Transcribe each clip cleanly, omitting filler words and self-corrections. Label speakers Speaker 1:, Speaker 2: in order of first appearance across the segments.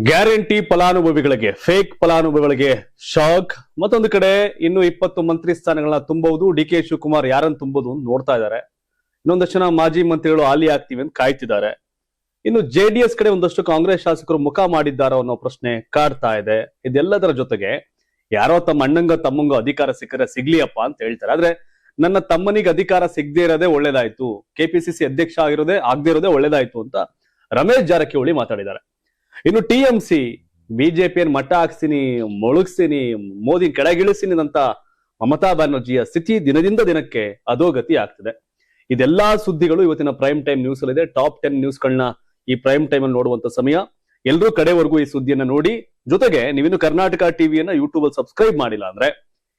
Speaker 1: Guarantee ಫಲಾನುಭವಿಗಳಿಗೆ fake ಫಲಾನುಭವಿಗಳಿಗೆ shock. ಮತ್ತೊಂದು ಕಡೆ ಇನ್ನು 20 ಮಂತ್ರಿ ಸ್ಥಾನಗಳನ್ನ ತುಂಬಬಹುದು. ಡಿ.ಕೆ. ಶಿವಕುಮಾರ್ ಯಾರನ್ನು ತುಂಬಬಹುದು ಅಂತ ನೋಡ್ತಾ ಇದ್ದಾರೆ. ಇನ್ನೊಂದಷ್ಟು ಜನ ಮಾಜಿ ಮಂತ್ರಿಗಳು ಆಲಿ ಆಗ್ತೀವಿ ಅಂತ ಕಾಯ್ತಿದ್ದಾರೆ. ಇನ್ನು ಜೆಡಿಎಸ್ ಕಡೆ ಒಂದಷ್ಟು ಕಾಂಗ್ರೆಸ್ ಶಾಸಕರು ಮುಖ ಮಾಡಿದ್ದಾರೋ ಅನ್ನೋ ಪ್ರಶ್ನೆ ಕಾಡ್ತಾ ಇದೆ. ಇದೆಲ್ಲದರ ಜೊತೆಗೆ ಯಾರೋ ತಮ್ಮ ಅಣ್ಣಂಗ ತಮ್ಮಂಗ ಅಧಿಕಾರ ಸಿಕ್ಕರೆ ಸಿಗ್ಲಿಯಪ್ಪ ಅಂತ ಹೇಳ್ತಾರೆ. ಆದ್ರೆ ನನ್ನ ತಮ್ಮನಿಗೆ ಅಧಿಕಾರ ಸಿಗದೆ ಇರೋದೇ ಒಳ್ಳೇದಾಯ್ತು, ಕೆಪಿಸಿಸಿ ಅಧ್ಯಕ್ಷ ಆಗದೆ ಇರೋದೇ ಒಳ್ಳೇದಾಯ್ತು ಅಂತ ರಮೇಶ್ ಜಾರಕಿಹೊಳಿ ಮಾತಾಡಿದ್ದಾರೆ. ಇನ್ನು ಟಿಎಂಸಿ ಬಿಜೆಪಿಯನ್ನು ಮಟ್ಟ ಹಾಕ್ಸ್ತೀನಿ, ಮೊಳಗಿಸ್ತೀನಿ, ಮೋದಿ ಕೆಳಗಿಳಿಸ್ತೀನಿ ಅಂತ ಮಮತಾ ಬ್ಯಾನರ್ಜಿಯ ಸ್ಥಿತಿ ದಿನದಿಂದ ದಿನಕ್ಕೆ ಅಧೋಗತಿ ಆಗ್ತಿದೆ. ಇದೆಲ್ಲಾ ಸುದ್ದಿಗಳು ಇವತ್ತಿನ ಪ್ರೈಮ್ ಟೈಮ್ ನ್ಯೂಸ್ ಅಲ್ಲಿ ಇದೆ. ಟಾಪ್ 10 ನ್ಯೂಸ್ಗಳನ್ನ ಈ ಪ್ರೈಮ್ ಟೈಮ್ ಅಲ್ಲಿ ನೋಡುವಂತ ಸಮಯ. ಎಲ್ಲರೂ ಕಡೆವರೆಗೂ ಈ ಸುದ್ದಿಯನ್ನ ನೋಡಿ. ಜೊತೆಗೆ ನೀವಿನ್ನು ಕರ್ನಾಟಕ ಟಿವಿಯನ್ನ ಯೂಟ್ಯೂಬ್ ಅಲ್ಲಿ ಸಬ್ಸ್ಕ್ರೈಬ್ ಮಾಡಿಲ್ಲ ಅಂದ್ರೆ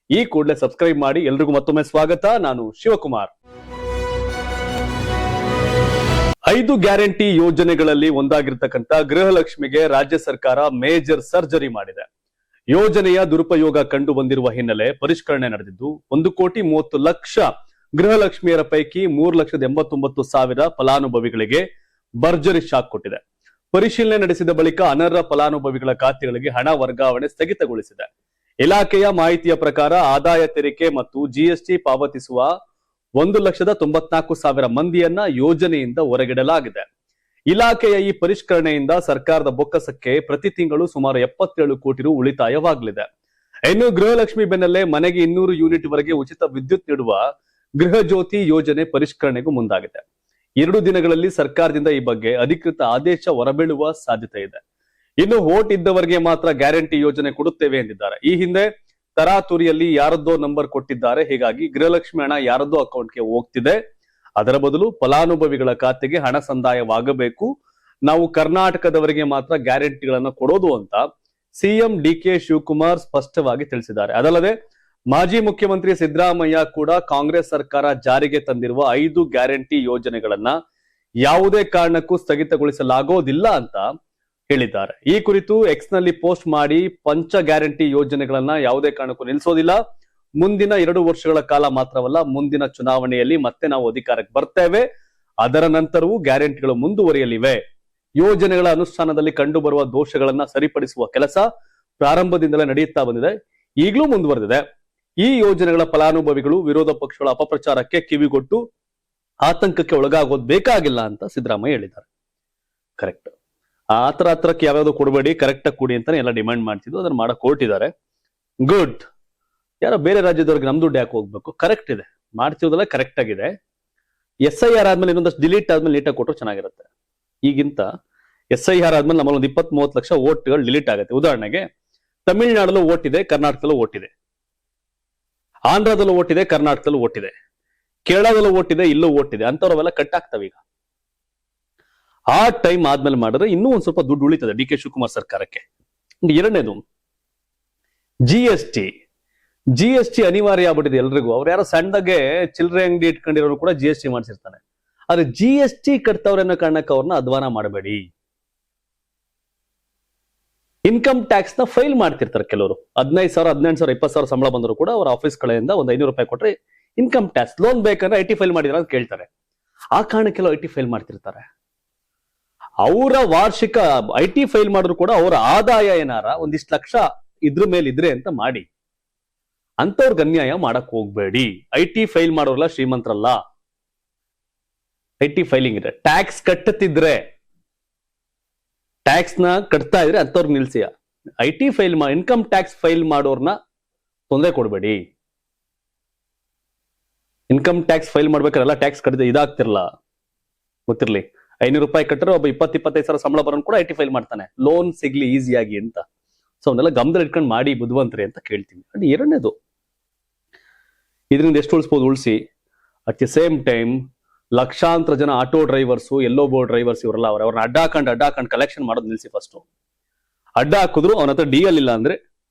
Speaker 1: ಈ ಕೂಡಲೇ ಸಬ್ಸ್ಕ್ರೈಬ್ ಮಾಡಿ. ಎಲ್ರಿಗೂ ಮತ್ತೊಮ್ಮೆ ಸ್ವಾಗತ. ನಾನು ಶಿವಕುಮಾರ್. 5 ಗ್ಯಾರಂಟಿ ಯೋಜನೆಗಳಲ್ಲಿ ಒಂದಾಗಿರ್ತಕ್ಕಂಥ ಗೃಹಲಕ್ಷ್ಮಿಗೆ ರಾಜ್ಯ ಸರ್ಕಾರ ಮೇಜರ್ ಸರ್ಜರಿ ಮಾಡಿದೆ. ಯೋಜನೆಯ ದುರುಪಯೋಗ ಕಂಡು ಬಂದಿರುವ ಹಿನ್ನೆಲೆ ಪರಿಷ್ಕರಣೆ ನಡೆದಿದ್ದು 1,30,00,000 ಗೃಹಲಕ್ಷ್ಮಿಯರ ಪೈಕಿ 3,89,000 ಫಲಾನುಭವಿಗಳಿಗೆ ಭರ್ಜರಿ ಶಾಕ್ ಕೊಟ್ಟಿದೆ. ಪರಿಶೀಲನೆ ನಡೆಸಿದ ಬಳಿಕ ಅನರ್ಹ ಫಲಾನುಭವಿಗಳ ಖಾತೆಗಳಿಗೆ ಹಣ ವರ್ಗಾವಣೆ ಸ್ಥಗಿತಗೊಳಿಸಿದೆ. ಇಲಾಖೆಯ ಮಾಹಿತಿಯ ಪ್ರಕಾರ ಆದಾಯ ತೆರಿಗೆ ಮತ್ತು ಜಿಎಸ್ಟಿ ಪಾವತಿಸುವ 1,94,000 ಮಂದಿಯನ್ನ ಯೋಜನೆಯಿಂದ ಹೊರಗಿಡಲಾಗಿದೆ. ಇಲಾಖೆಯ ಈ ಪರಿಷ್ಕರಣೆಯಿಂದ ಸರ್ಕಾರದ ಬೊಕ್ಕಸಕ್ಕೆ ಪ್ರತಿ ತಿಂಗಳು ಸುಮಾರು 77 ಕೋಟಿ ರು ಉಳಿತಾಯವಾಗಲಿದೆ. ಇನ್ನು ಗೃಹಲಕ್ಷ್ಮಿ ಬೆನ್ನಲ್ಲೇ ಮನೆಗೆ 200 ಯೂನಿಟ್ ವರೆಗೆ ಉಚಿತ ವಿದ್ಯುತ್ ನೀಡುವ ಗೃಹ ಜ್ಯೋತಿ ಯೋಜನೆ ಪರಿಷ್ಕರಣೆಗೂ ಮುಂದಾಗಿದೆ. 2 ದಿನಗಳಲ್ಲಿ ಸರ್ಕಾರದಿಂದ ಈ ಬಗ್ಗೆ ಅಧಿಕೃತ ಆದೇಶ ಹೊರಬೀಳುವ ಸಾಧ್ಯತೆ ಇದೆ. ಇನ್ನು ವೋಟ್ ಇದ್ದವರಿಗೆ ಮಾತ್ರ ಗ್ಯಾರಂಟಿ ಯೋಜನೆ ಕೊಡುತ್ತೇವೆ ಎಂದಿದ್ದಾರೆ. ಈ ಹಿಂದೆ ತರಾತುರಿಯಲ್ಲಿ ಯಾರದ್ದೋ ನಂಬರ್ ಕೊಟ್ಟಿದ್ದಾರೆ. ಹೀಗಾಗಿ ಗೃಹಲಕ್ಷ್ಮಿ ಹಣ ಯಾರದ್ದೋ ಅಕೌಂಟ್ಗೆ ಹೋಗ್ತಿದೆ. ಅದರ ಬದಲು ಫಲಾನುಭವಿಗಳ ಖಾತೆಗೆ ಹಣ ಸಂದಾಯವಾಗಬೇಕು. ನಾವು ಕರ್ನಾಟಕದವರಿಗೆ ಮಾತ್ರ ಗ್ಯಾರಂಟಿಗಳನ್ನ ಕೊಡೋದು ಅಂತ ಸಿಎಂ ಡಿ.ಕೆ. ಶಿವಕುಮಾರ್ ಸ್ಪಷ್ಟವಾಗಿ ತಿಳಿಸಿದ್ದಾರೆ. ಅದಲ್ಲದೆ ಮಾಜಿ ಮುಖ್ಯಮಂತ್ರಿ ಸಿದ್ದರಾಮಯ್ಯ ಕೂಡ ಕಾಂಗ್ರೆಸ್ ಸರ್ಕಾರ ಜಾರಿಗೆ ತಂದಿರುವ 5 ಗ್ಯಾರಂಟಿ ಯೋಜನೆಗಳನ್ನ ಯಾವುದೇ ಕಾರಣಕ್ಕೂ ಸ್ಥಗಿತಗೊಳಿಸಲಾಗೋದಿಲ್ಲ ಅಂತ ಹೇಳಿದ್ದಾರೆ. ಈ ಕುರಿತು ಎಕ್ಸ್ ನಲ್ಲಿ ಪೋಸ್ಟ್ ಮಾಡಿ ಪಂಚ ಗ್ಯಾರಂಟಿ ಯೋಜನೆಗಳನ್ನ ಯಾವುದೇ ಕಾರಣಕ್ಕೂ ನಿಲ್ಲಿಸೋದಿಲ್ಲ. ಮುಂದಿನ 2 ವರ್ಷಗಳ ಕಾಲ ಮಾತ್ರವಲ್ಲ, ಮುಂದಿನ ಚುನಾವಣೆಯಲ್ಲಿ ಮತ್ತೆ ನಾವು ಅಧಿಕಾರಕ್ಕೆ ಬರ್ತೇವೆ. ಅದರ ನಂತರವೂ ಗ್ಯಾರಂಟಿಗಳು ಮುಂದುವರಿಯಲಿವೆ. ಯೋಜನೆಗಳ ಅನುಷ್ಠಾನದಲ್ಲಿ ಕಂಡುಬರುವ ದೋಷಗಳನ್ನ ಸರಿಪಡಿಸುವ ಕೆಲಸ ಪ್ರಾರಂಭದಿಂದಲೇ ನಡೆಯುತ್ತಾ ಬಂದಿದೆ, ಈಗಲೂ ಮುಂದುವರೆದಿದೆ. ಈ ಯೋಜನೆಗಳ ಫಲಾನುಭವಿಗಳು ವಿರೋಧ ಪಕ್ಷಗಳ ಅಪಪ್ರಚಾರಕ್ಕೆ ಕಿವಿಗೊಟ್ಟು ಆತಂಕಕ್ಕೆ ಒಳಗಾಗೋದು ಬೇಕಾಗಿಲ್ಲ ಅಂತ ಸಿದ್ದರಾಮಯ್ಯ ಹೇಳಿದ್ದಾರೆ. ಕರೆಕ್ಟ್. ಹತ್ರಕ್ಕೆ ಯಾವ್ಯಾವ್ದು ಕೊಡಬೇಡಿ, ಕರೆಕ್ಟ್ ಆಗಿ ಕೊಡಿ ಅಂತಾನೆ ಎಲ್ಲ ಡಿಮ್ಯಾಂಡ್ ಮಾಡ್ತಿದ್ರು. ಅದನ್ನ ಮಾಡಕ್ ಹೊರಟಿದ್ದಾರೆ. ಗುಡ್. ಯಾರೋ ಬೇರೆ ರಾಜ್ಯದವ್ರಿಗೆ ನಮ್ ದುಡ್ಡು ಯಾಕೆ ಹೋಗ್ಬೇಕು? ಕರೆಕ್ಟ್ ಇದೆ, ಮಾಡ್ತಿರೋದೆಲ್ಲ ಕರೆಕ್ಟ್ ಆಗಿದೆ. SIR ಆದ್ಮೇಲೆ ಇನ್ನೊಂದಷ್ಟು ಡಿಲೀಟ್ ಆದ್ಮೇಲೆ ನೀಟಾಗಿ ಕೊಟ್ಟರು ಚೆನ್ನಾಗಿರುತ್ತೆ. ಈಗಿಂತ SIR ಆದ್ಮೇಲೆ ನಮ್ಮಲ್ಲಿ ಒಂದು 20-30 ಲಕ್ಷ ಓಟ್ಗಳು ಡಿಲೀಟ್ ಆಗುತ್ತೆ. ಉದಾಹರಣೆಗೆ ತಮಿಳುನಾಡಲ್ಲೂ ಓಟ್ ಇದೆ, ಕರ್ನಾಟಕದಲ್ಲೂ ಓಟ್ ಇದೆ, ಆಂಧ್ರದಲ್ಲೂ ಓಟ್ ಇದೆ, ಕರ್ನಾಟಕದಲ್ಲೂ ಓಟ್ ಇದೆ, ಕೇರಳದಲ್ಲೂ ಓಟ್ ಇದೆ, ಇಲ್ಲೂ ಓಟ್ ಇದೆ. ಅಂತವ್ರವೆಲ್ಲ ಕಟ್ ಆಗ್ತವೆ. ಈಗ ಆ ಟೈಮ್ ಆದ್ಮೇಲೆ ಮಾಡಿದ್ರೆ ಇನ್ನೂ ಒಂದ್ ಸ್ವಲ್ಪ ದುಡ್ಡು ಉಳಿತದೆ ಡಿ.ಕೆ. ಶಿವಕುಮಾರ್ ಸರ್ಕಾರಕ್ಕೆ. ಎರಡನೇದು ಜಿಎಸ್ಟಿ ಅನಿವಾರ್ಯ ಆಗ್ಬಿಟ್ಟಿದೆ ಎಲ್ರಿಗೂ. ಅವ್ರು ಯಾರೋ ಸಣ್ಣದಾಗೆ ಚಿಲ್ಲರೆ ಅಂಗಡಿ ಇಟ್ಕೊಂಡಿರೋರು ಕೂಡ GST ಮಾಡಿಸಿರ್ತಾನೆ. ಆದ್ರೆ GST ಕಟ್ತವ್ರೆ ಅನ್ನೋ ಕಾರಣಕ್ಕೆ ಅವ್ರನ್ನ ಅಧ್ವಾನ ಮಾಡಬೇಡಿ. ಇನ್ಕಮ್ ಟ್ಯಾಕ್ಸ್ ನ ಫೈಲ್ ಮಾಡ್ತಿರ್ತಾರೆ ಕೆಲವರು. 15,000, 18,000, 20,000 ಸಂಬಳ ಬಂದ್ರು ಕೂಡ ಅವ್ರ ಆಫೀಸ್ ಕಡೆಯಿಂದ ಒಂದು 500 ರೂಪಾಯಿ ಕೊಟ್ರೆ ಇನ್ಕಮ್ ಟ್ಯಾಕ್ಸ್ ಲೋನ್ ಬೇಕಂದ್ರೆ IT ಫೈಲ್ ಮಾಡಿದ್ರ ಅಂತ ಕೇಳ್ತಾರೆ. ಆ ಕಾರಣಕ್ಕೆಲ್ಲ IT ಫೈಲ್ ಮಾಡ್ತಿರ್ತಾರೆ. ಅವರ ವಾರ್ಷಿಕ IT ಫೈಲ್ ಮಾಡಿದ್ರು ಕೂಡ ಅವರ ಆದಾಯ ಏನಾರ ಒಂದಿಷ್ಟು ಲಕ್ಷ ಇದ್ರ ಮೇಲೆ ಇದ್ರೆ ಅಂತ ಮಾಡಿ. ಅಂತವ್ರಿಗೆ ಅನ್ಯಾಯ ಮಾಡಕ್ ಹೋಗ್ಬೇಡಿ. IT ಫೈಲ್ ಮಾಡೋರಲ್ಲ ಶ್ರೀಮಂತರಲ್ಲ. IT ಫೈಲಿಂಗ್ ಇದೆ. ಟ್ಯಾಕ್ಸ್ ಕಟ್ಟುತ್ತಿದ್ರೆ, ಟ್ಯಾಕ್ಸ್ ನ ಕಟ್ತಾ ಇದ್ರೆ ಅಂತವ್ರಿಗೆ ನಿಲ್ಸಿ. IT file income tax file ಮಾಡೋರ್ನ ತೊಂದರೆ ಕೊಡ್ಬೇಡಿ. ಇನ್ಕಮ್ ಟ್ಯಾಕ್ಸ್ ಫೈಲ್ ಮಾಡ್ಬೇಕಾರೆಲ್ಲ ಟ್ಯಾಕ್ಸ್ ಕಟ್ಟಿದ್ರೆ ಇದಾಗ್ತಿರಲ್ಲ, ಗೊತ್ತಿರ್ಲಿ. 500 ರೂಪಾಯಿ ಕಟ್ಟರೆ ಒಬ್ಬ 20-25,000 ಸಂಬಳ ಬರೋನ್ ಕೂಡ IT ಫೈಲ್ ಮಾಡ್ತಾನೆ, ಲೋನ್ ಸಿಗ್ಲಿ ಈಸಿಯಾಗಿ ಅಂತ. ಸೊ ಅವನ್ನೆಲ್ಲ ಗಮನದಲ್ಲಿ ಇಟ್ಕೊಂಡು ಮಾಡಿ ಬುದ್ಧಿವಂತರಿ ಅಂತ ಕೇಳ್ತೀವಿ. ಅದು ಎರಡನೇದು. ಇದರಿಂದ ಎಷ್ಟು ಉಳಿಸ್ಬೋದು ಉಳಿಸಿ. ಅಟ್ ದಿ ಸೇಮ್ ಟೈಮ್ ಲಕ್ಷಾಂತರ ಜನ ಆಟೋ ಡ್ರೈವರ್ಸು, ಎಲ್ಲೋ ಬೋರ್ಡ್ ಡ್ರೈವರ್ಸ್ ಇವರೆಲ್ಲ ಅವ್ರನ್ನ ಅಡ್ಡಾಕಂಡು ಕಲೆಕ್ಷನ್ ಮಾಡೋದು ನಿಲ್ಸಿ. ಫಸ್ಟ್ ಅಡ್ಡ ಹಾಕಿದ್ರು ಅವನ ಹತ್ರ DL ಇಲ್ಲ ಅಂದ್ರೆ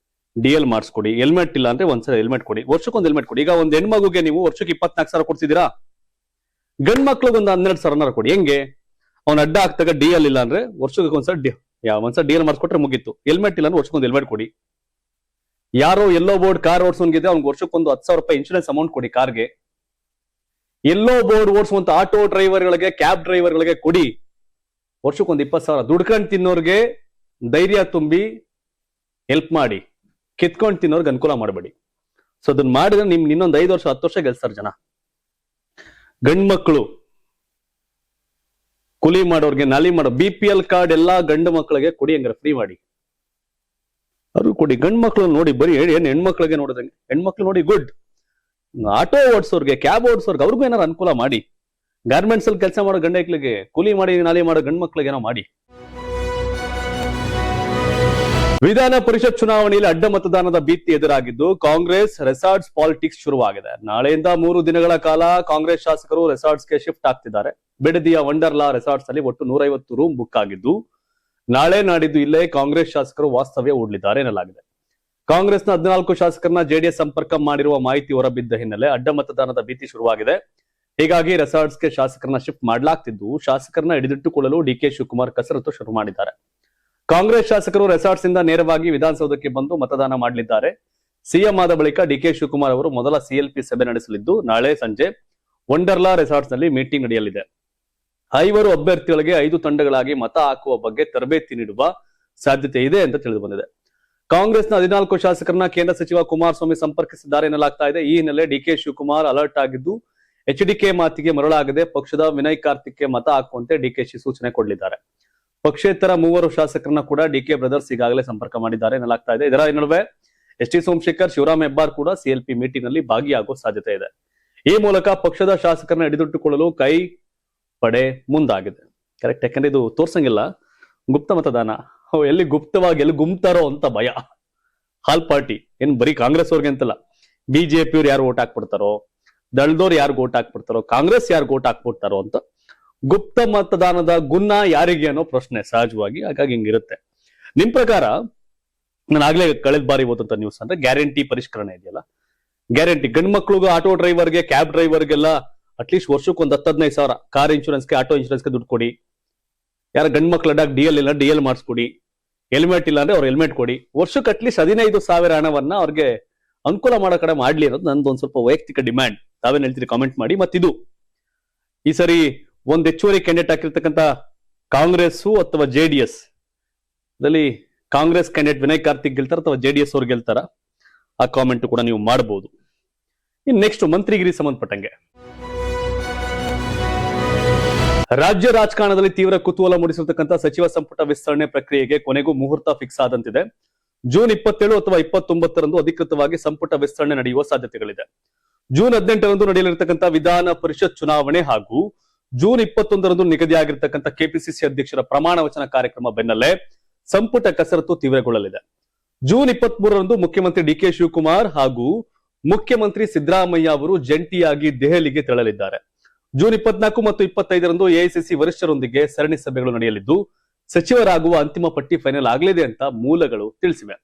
Speaker 1: DL ಮಾಡಿಸ್ಕೊಡಿ, ಹೆಲ್ಮೆಟ್ ಇಲ್ಲ ಅಂದ್ರೆ ಒಂದ್ಸಲ ಹೆಲ್ಮೆಟ್ ಕೊಡಿ, ವರ್ಷಕ್ಕೊಂದು ಹೆಲ್ಮೆಟ್ ಕೊಡಿ. ಈಗ ಒಂದ್ ಹೆಣ್ಮಗುಗೆ ನೀವು ವರ್ಷಕ್ಕೆ 24,000 ಕೊಡ್ತಿದ್ದೀರಾ, ಗಂಡ್ ಮಕ್ಳಿಗೆ ಒಂದು 12,000 ಕೊಡಿ. ಹೆಂಗೆ? ಅವ್ನ ಅಡ್ಡ ಹಾಕ್ತಾಗ DL ಇಲ್ಲ ಅಂದ್ರೆ ವರ್ಷಕ್ಕೆ ಒಂದ್ಸಲ DL ಮಾಡಿಸ್ಕೊಟ್ರೆ ಮುಗೀತು. ಹೆಲ್ಮೆಟ್ ಇಲ್ಲ ಅಂದ್ರೆ ವರ್ಷಕ್ಕೊಂದು ಹೆಲ್ಮೆಟ್ ಕೊಡಿ. ಯಾರೋ ಎಲ್ಲೋ ಬೋರ್ಡ್ ಕಾರ್ ಓಡಿಸೋನ್ಗಿದೆ ಅವ್ನಿಗೆ ವರ್ಷಕ್ಕೊಂದು 10,000 ರೂಪಾಯಿ ಇನ್ಶೂರೆನ್ಸ್ ಅಮೌಂಟ್ ಕೊಡಿ ಕಾರ್ಗೆ. ಎಲ್ಲೋ ಬೋರ್ಡ್ ಓಡಿಸುವಂತ ಆಟೋ ಡ್ರೈವರ್ಗಳಿಗೆ, ಕ್ಯಾಬ್ ಡ್ರೈವರ್ಗಳಿಗೆ ಕೊಡಿ ವರ್ಷಕ್ಕೊಂದು 20,000. ದುಡ್ಕೊಂಡು ತಿನ್ನೋರ್ಗೆ ಧೈರ್ಯ ತುಂಬಿ ಹೆಲ್ಪ್ ಮಾಡಿ, ಕಿತ್ಕೊಂಡು ತಿನ್ನೋರ್ಗೆ ಅನುಕೂಲ ಮಾಡಬೇಡಿ. ಸೊ ಅದನ್ನ ಮಾಡಿದ್ರೆ ಇನ್ನೊಂದು 5 ವರ್ಷ 10 ವರ್ಷ ಗೆಲ್ಸ್ತಾರೆ ಜನ. ಗಂಡ್ ಮಕ್ಕಳು ಕೂಲಿ ಮಾಡೋರ್ಗೆ, ನಾಲಿ ಮಾಡೋ BPL ಕಾರ್ಡ್ ಎಲ್ಲಾ ಗಂಡು ಮಕ್ಕಳಿಗೆ ಕೊಡಿ, ಹಂಗಾರೆ ಫ್ರೀ ಮಾಡಿ, ಅವ್ರು ಕೊಡಿ. ಗಂಡ್ ಮಕ್ಳು ನೋಡಿ ಬರೀ ಏನ್ ಹೆಣ್ಮಕ್ಳಿಗೆ ನೋಡಿದಂಗೆ, ಹೆಣ್ಮಕ್ಳು ನೋಡಿ ಗುಡ್. ಆಟೋ ಓಡಿಸೋರ್ಗೆ, ಕ್ಯಾಬ್ ಓಡಿಸೋರ್ಗೆ ಅವ್ರಿಗೂ ಏನಾರು ಅನುಕೂಲ ಮಾಡಿ. ಗಾರ್ಮೆಂಟ್ಸ್ ಅಲ್ಲಿ ಕೆಲಸ ಮಾಡೋ ಗಂಡ ಮಕ್ಳಿಗೆ, ಕೂಲಿ ಮಾಡಿ ನಾಲಿ ಮಾಡೋ ಗಂಡ್ ಮಕ್ಳಿಗೆ ಏನೋ ಮಾಡಿ. ವಿಧಾನ ಪರಿಷತ್ ಚುನಾವಣೆಯಲ್ಲಿ ಅಡ್ಡ ಮತದಾನದ ಭೀತಿ ಎದುರಾಗಿದ್ದು ಕಾಂಗ್ರೆಸ್ ರೆಸಾರ್ಟ್ಸ್ ಪಾಲಿಟಿಕ್ಸ್ ಶುರುವಾಗಿದೆ. ನಾಳೆಯಿಂದ 3 ದಿನಗಳ ಕಾಲ ಕಾಂಗ್ರೆಸ್ ಶಾಸಕರು ರೆಸಾರ್ಟ್ಸ್ಗೆ ಶಿಫ್ಟ್ ಆಗ್ತಿದ್ದಾರೆ. ಬಿಡದಿಯ ವಂಡರ್ಲಾ ರೆಸಾರ್ಟ್ಸ್ ಅಲ್ಲಿ ಒಟ್ಟು 150 ರೂಮ್ ಬುಕ್ ಆಗಿದ್ದು, ನಾಳೆ ನಾಡಿದ್ದು ಇಲ್ಲೇ ಕಾಂಗ್ರೆಸ್ ಶಾಸಕರು ವಾಸ್ತವ್ಯ ಹೂಡಲಿದ್ದಾರೆ ಎನ್ನಲಾಗಿದೆ. ಕಾಂಗ್ರೆಸ್ನ 14 ಶಾಸಕರನ್ನ ಜೆಡಿಎಸ್ ಸಂಪರ್ಕ ಮಾಡಿರುವ ಮಾಹಿತಿ ಹೊರಬಿದ್ದ ಹಿನ್ನೆಲೆ ಅಡ್ಡ ಮತದಾನದ ಭೀತಿ ಶುರುವಾಗಿದೆ. ಹೀಗಾಗಿ ರೆಸಾರ್ಟ್ಸ್ಗೆ ಶಾಸಕರನ್ನ ಶಿಫ್ಟ್ ಮಾಡಲಾಗ್ತಿದ್ದು, ಶಾಸಕರನ್ನ ಹಿಡಿದಿಟ್ಟುಕೊಳ್ಳಲು DK ಶಿವಕುಮಾರ್ ಕಸರತ್ತು ಶುರು ಮಾಡಿದ್ದಾರೆ. ಕಾಂಗ್ರೆಸ್ ಶಾಸಕರು ರೆಸಾರ್ಟ್ಸ್ ಇಂದ ನೇರವಾಗಿ ವಿಧಾನಸೌಧಕ್ಕೆ ಬಂದು ಮತದಾನ ಮಾಡಲಿದ್ದಾರೆ. ಸಿಎಂ ಆದ ಬಳಿಕ DK ಶಿವಕುಮಾರ್ ಅವರು ಮೊದಲ CLP ಸಭೆ ನಡೆಸಲಿದ್ದು, ನಾಳೆ ಸಂಜೆ ವಂಡರ್ಲಾ ರೆಸಾರ್ಟ್ಸ್ ನಲ್ಲಿ ಮೀಟಿಂಗ್ ನಡೆಯಲಿದೆ. 5 ಅಭ್ಯರ್ಥಿಗಳಿಗೆ 5 ತಂಡಗಳಾಗಿ ಮತ ಹಾಕುವ ಬಗ್ಗೆ ತರಬೇತಿ ನೀಡುವ ಸಾಧ್ಯತೆ ಇದೆ ಅಂತ ತಿಳಿದು ಬಂದಿದೆ. ಕಾಂಗ್ರೆಸ್ನ 14 ಶಾಸಕರನ್ನ ಕೇಂದ್ರ ಸಚಿವ ಕುಮಾರಸ್ವಾಮಿ ಸಂಪರ್ಕಿಸಿದ್ದಾರೆ ಎನ್ನಲಾಗ್ತಾ ಇದೆ. ಈ ಹಿನ್ನೆಲೆ DK ಶಿವಕುಮಾರ್ ಅಲರ್ಟ್ ಆಗಿದ್ದು, HDK ಮಾತಿಗೆ ಮರಳಾಗದೆ ಪಕ್ಷದ ವಿನಯ್ ಕಾರ್ತಿಕ್ಗೆ ಮತ ಹಾಕುವಂತೆ DKಶಿ ಸೂಚನೆ ಕೊಡಲಿದ್ದಾರೆ. ಪಕ್ಷೇತರ 3 ಶಾಸಕರನ್ನ ಕೂಡ DK ಬ್ರದರ್ಸ್ ಈಗಾಗಲೇ ಸಂಪರ್ಕ ಮಾಡಿದ್ದಾರೆ ಎನ್ನಲಾಗ್ತಾ ಇದೆ. ಇದರ ನಡುವೆ ST ಸೋಮಶೇಖರ್, ಶಿವರಾಮ್ ಹೆಬ್ಬಾರ್ ಕೂಡ CLP ಮೀಟಿಂಗ್ ನಲ್ಲಿ ಭಾಗಿಯಾಗುವ ಸಾಧ್ಯತೆ ಇದೆ. ಈ ಮೂಲಕ ಪಕ್ಷದ ಶಾಸಕರನ್ನ ಹಿಡಿದಿಟ್ಟುಕೊಳ್ಳಲು ಕೈ ಪಡೆ ಮುಂದಾಗಿದೆ. ಕರೆಕ್ಟ್, ಯಾಕಂದ್ರೆ ಇದು ತೋರ್ಸಂಗಿಲ್ಲ, ಗುಪ್ತ ಮತದಾನ. ಎಲ್ಲಿ ಗುಪ್ತವಾಗಿ ಎಲ್ಲಿ ಗುಮ್ತಾರೋ ಅಂತ ಭಯ. ಹಾಲ್ ಪಾರ್ಟಿ ಏನ್ ಬರೀ ಕಾಂಗ್ರೆಸ್ ಅವ್ರಿಗೆ ಅಂತಲ್ಲ, BJP ಅವ್ರು ಯಾರು ಓಟ್ ಹಾಕ್ಬಿಡ್ತಾರೋ, ದಳದವ್ರು ಯಾರು ಓಟ್ ಹಾಕ್ಬಿಡ್ತಾರೋ, ಕಾಂಗ್ರೆಸ್ ಯಾರು ಓಟ್ ಹಾಕ್ಬಿಡ್ತಾರೋ ಅಂತ ಗುಪ್ತ ಮತದಾನದ ಗುನ್ನ ಯಾರಿಗೆ ಅನ್ನೋ ಪ್ರಶ್ನೆ ಸಹಜವಾಗಿ. ಹಾಗಾಗಿ ಹಿಂಗಿರುತ್ತೆ. ನಿಮ್ ಪ್ರಕಾರ, ನಾನು ಆಗ್ಲೇ ಕಳೆದ ಬಾರಿ ಓದಂತ ನ್ಯೂಸ್ ಅಂದ್ರೆ ಗ್ಯಾರಂಟಿ ಪರಿಷ್ಕರಣೆ ಇದೆಯಲ್ಲ, ಗ್ಯಾರಂಟಿ ಗಂಡ್ ಮಕ್ಳಿಗೂ, ಆಟೋ ಡ್ರೈವರ್ಗೆ, ಕ್ಯಾಬ್ ಡ್ರೈವರ್ಗೆಲ್ಲ ಅಟ್ಲೀಸ್ಟ್ ವರ್ಷಕ್ಕೆ ಒಂದು 10-15 ಸಾವಿರ ಕಾರ್ ಇನ್ಶೂರೆನ್ಸ್ಗೆ, ಆಟೋ ಇನ್ಶೂರೆನ್ಸ್ಗೆ ದುಡ್ಡು ಕೊಡಿ. ಯಾರ ಗಂಡ್ ಮಕ್ಳು ಅಡ್ಡಾಗ DL ಇಲ್ಲ, DL ಮಾಡಿಸ್ಕೊಡಿ. ಹೆಲ್ಮೆಟ್ ಇಲ್ಲ ಅಂದ್ರೆ ಅವ್ರು ಹೆಲ್ಮೆಟ್ ಕೊಡಿ. ವರ್ಷಕ್ಕೆ ಅಟ್ಲೀಸ್ಟ್ 15,000 ಹಣವನ್ನ ಅವ್ರಿಗೆ ಅನುಕೂಲ ಮಾಡೋ ಕಡೆ ಮಾಡ್ಲಿ ಅನ್ನೋದು ನಂದು ಒಂದ್ ಸ್ವಲ್ಪ ವೈಯಕ್ತಿಕ ಡಿಮ್ಯಾಂಡ್. ತಾವೇನ್ ಹೇಳ್ತೀರಿ ಕಾಮೆಂಟ್ ಮಾಡಿ. ಮತ್ತಿದು ಈ ಸರಿ ಒಂದ್ ಹೆಚ್ಚುವರಿ ಕ್ಯಾಂಡಿಡೇಟ್ ಹಾಕಿರ್ತಕ್ಕಂಥ ಕಾಂಗ್ರೆಸ್ ಅಥವಾ JDS ದಲ್ಲಿ ಕಾಂಗ್ರೆಸ್ ಕ್ಯಾಂಡಿಡೇಟ್ ವಿನಯ್ ಕಾರ್ತಿಕ್ ಗೆಲ್ತಾರ ಅಥವಾ JDS ಅವ್ರು ಗೆಲ್ತಾರ? ಆ ಕಾಮೆಂಟ್ ಕೂಡ ನೀವು ಮಾಡಬಹುದು. ಇನ್ ನೆಕ್ಸ್ಟ್ ಮಂತ್ರಿಗಿರಿ ಸಂಬಂಧಪಟ್ಟಂಗೆ ರಾಜ್ಯ ರಾಜಕಾರಣದಲ್ಲಿ ತೀವ್ರ ಕುತೂಹಲ ಮೂಡಿಸಿರ್ತಕ್ಕಂಥ ಸಚಿವ ಸಂಪುಟ ವಿಸ್ತರಣೆ ಪ್ರಕ್ರಿಯೆಗೆ ಕೊನೆಗೂ ಮುಹೂರ್ತ ಫಿಕ್ಸ್ ಆದಂತಿದೆ. ಜೂನ್ 27 ಅಥವಾ 29ರಂದು ಅಧಿಕೃತವಾಗಿ ಸಂಪುಟ ವಿಸ್ತರಣೆ ನಡೆಯುವ ಸಾಧ್ಯತೆಗಳಿದೆ. ಜೂನ್ 18ರಂದು ನಡೆಯಲಿರ್ತಕ್ಕಂಥ ವಿಧಾನ ಪರಿಷತ್ ಚುನಾವಣೆ ಹಾಗೂ ಜೂನ್ 21ರಂದು ನಿಗದಿಯಾಗಿರ್ತಕ್ಕಂಥ KPCC ಅಧ್ಯಕ್ಷರ ಪ್ರಮಾಣ ವಚನ ಕಾರ್ಯಕ್ರಮ ಬೆನ್ನಲ್ಲೇ ಸಂಪುಟ ಕಸರತ್ತು ತೀವ್ರಗೊಳ್ಳಲಿದೆ. ಜೂನ್ 23ರಂದು ಮುಖ್ಯಮಂತ್ರಿ DK ಶಿವಕುಮಾರ್ ಹಾಗೂ ಮುಖ್ಯಮಂತ್ರಿ ಸಿದ್ದರಾಮಯ್ಯ ಅವರು ಜಂಟಿಯಾಗಿ ದೆಹಲಿಗೆ ತೆರಳಲಿದ್ದಾರೆ. ಜೂನ್ 24 ಮತ್ತು 25ರಂದು AICC ವರಿಷ್ಠರೊಂದಿಗೆ ಸರಣಿ ಸಭೆಗಳು ನಡೆಯಲಿದ್ದು, ಸಚಿವರಾಗುವ ಅಂತಿಮ ಪಟ್ಟಿ ಫೈನಲ್ ಆಗಲಿದೆ ಅಂತ ಮೂಲಗಳು ತಿಳಿಸಿವೆ.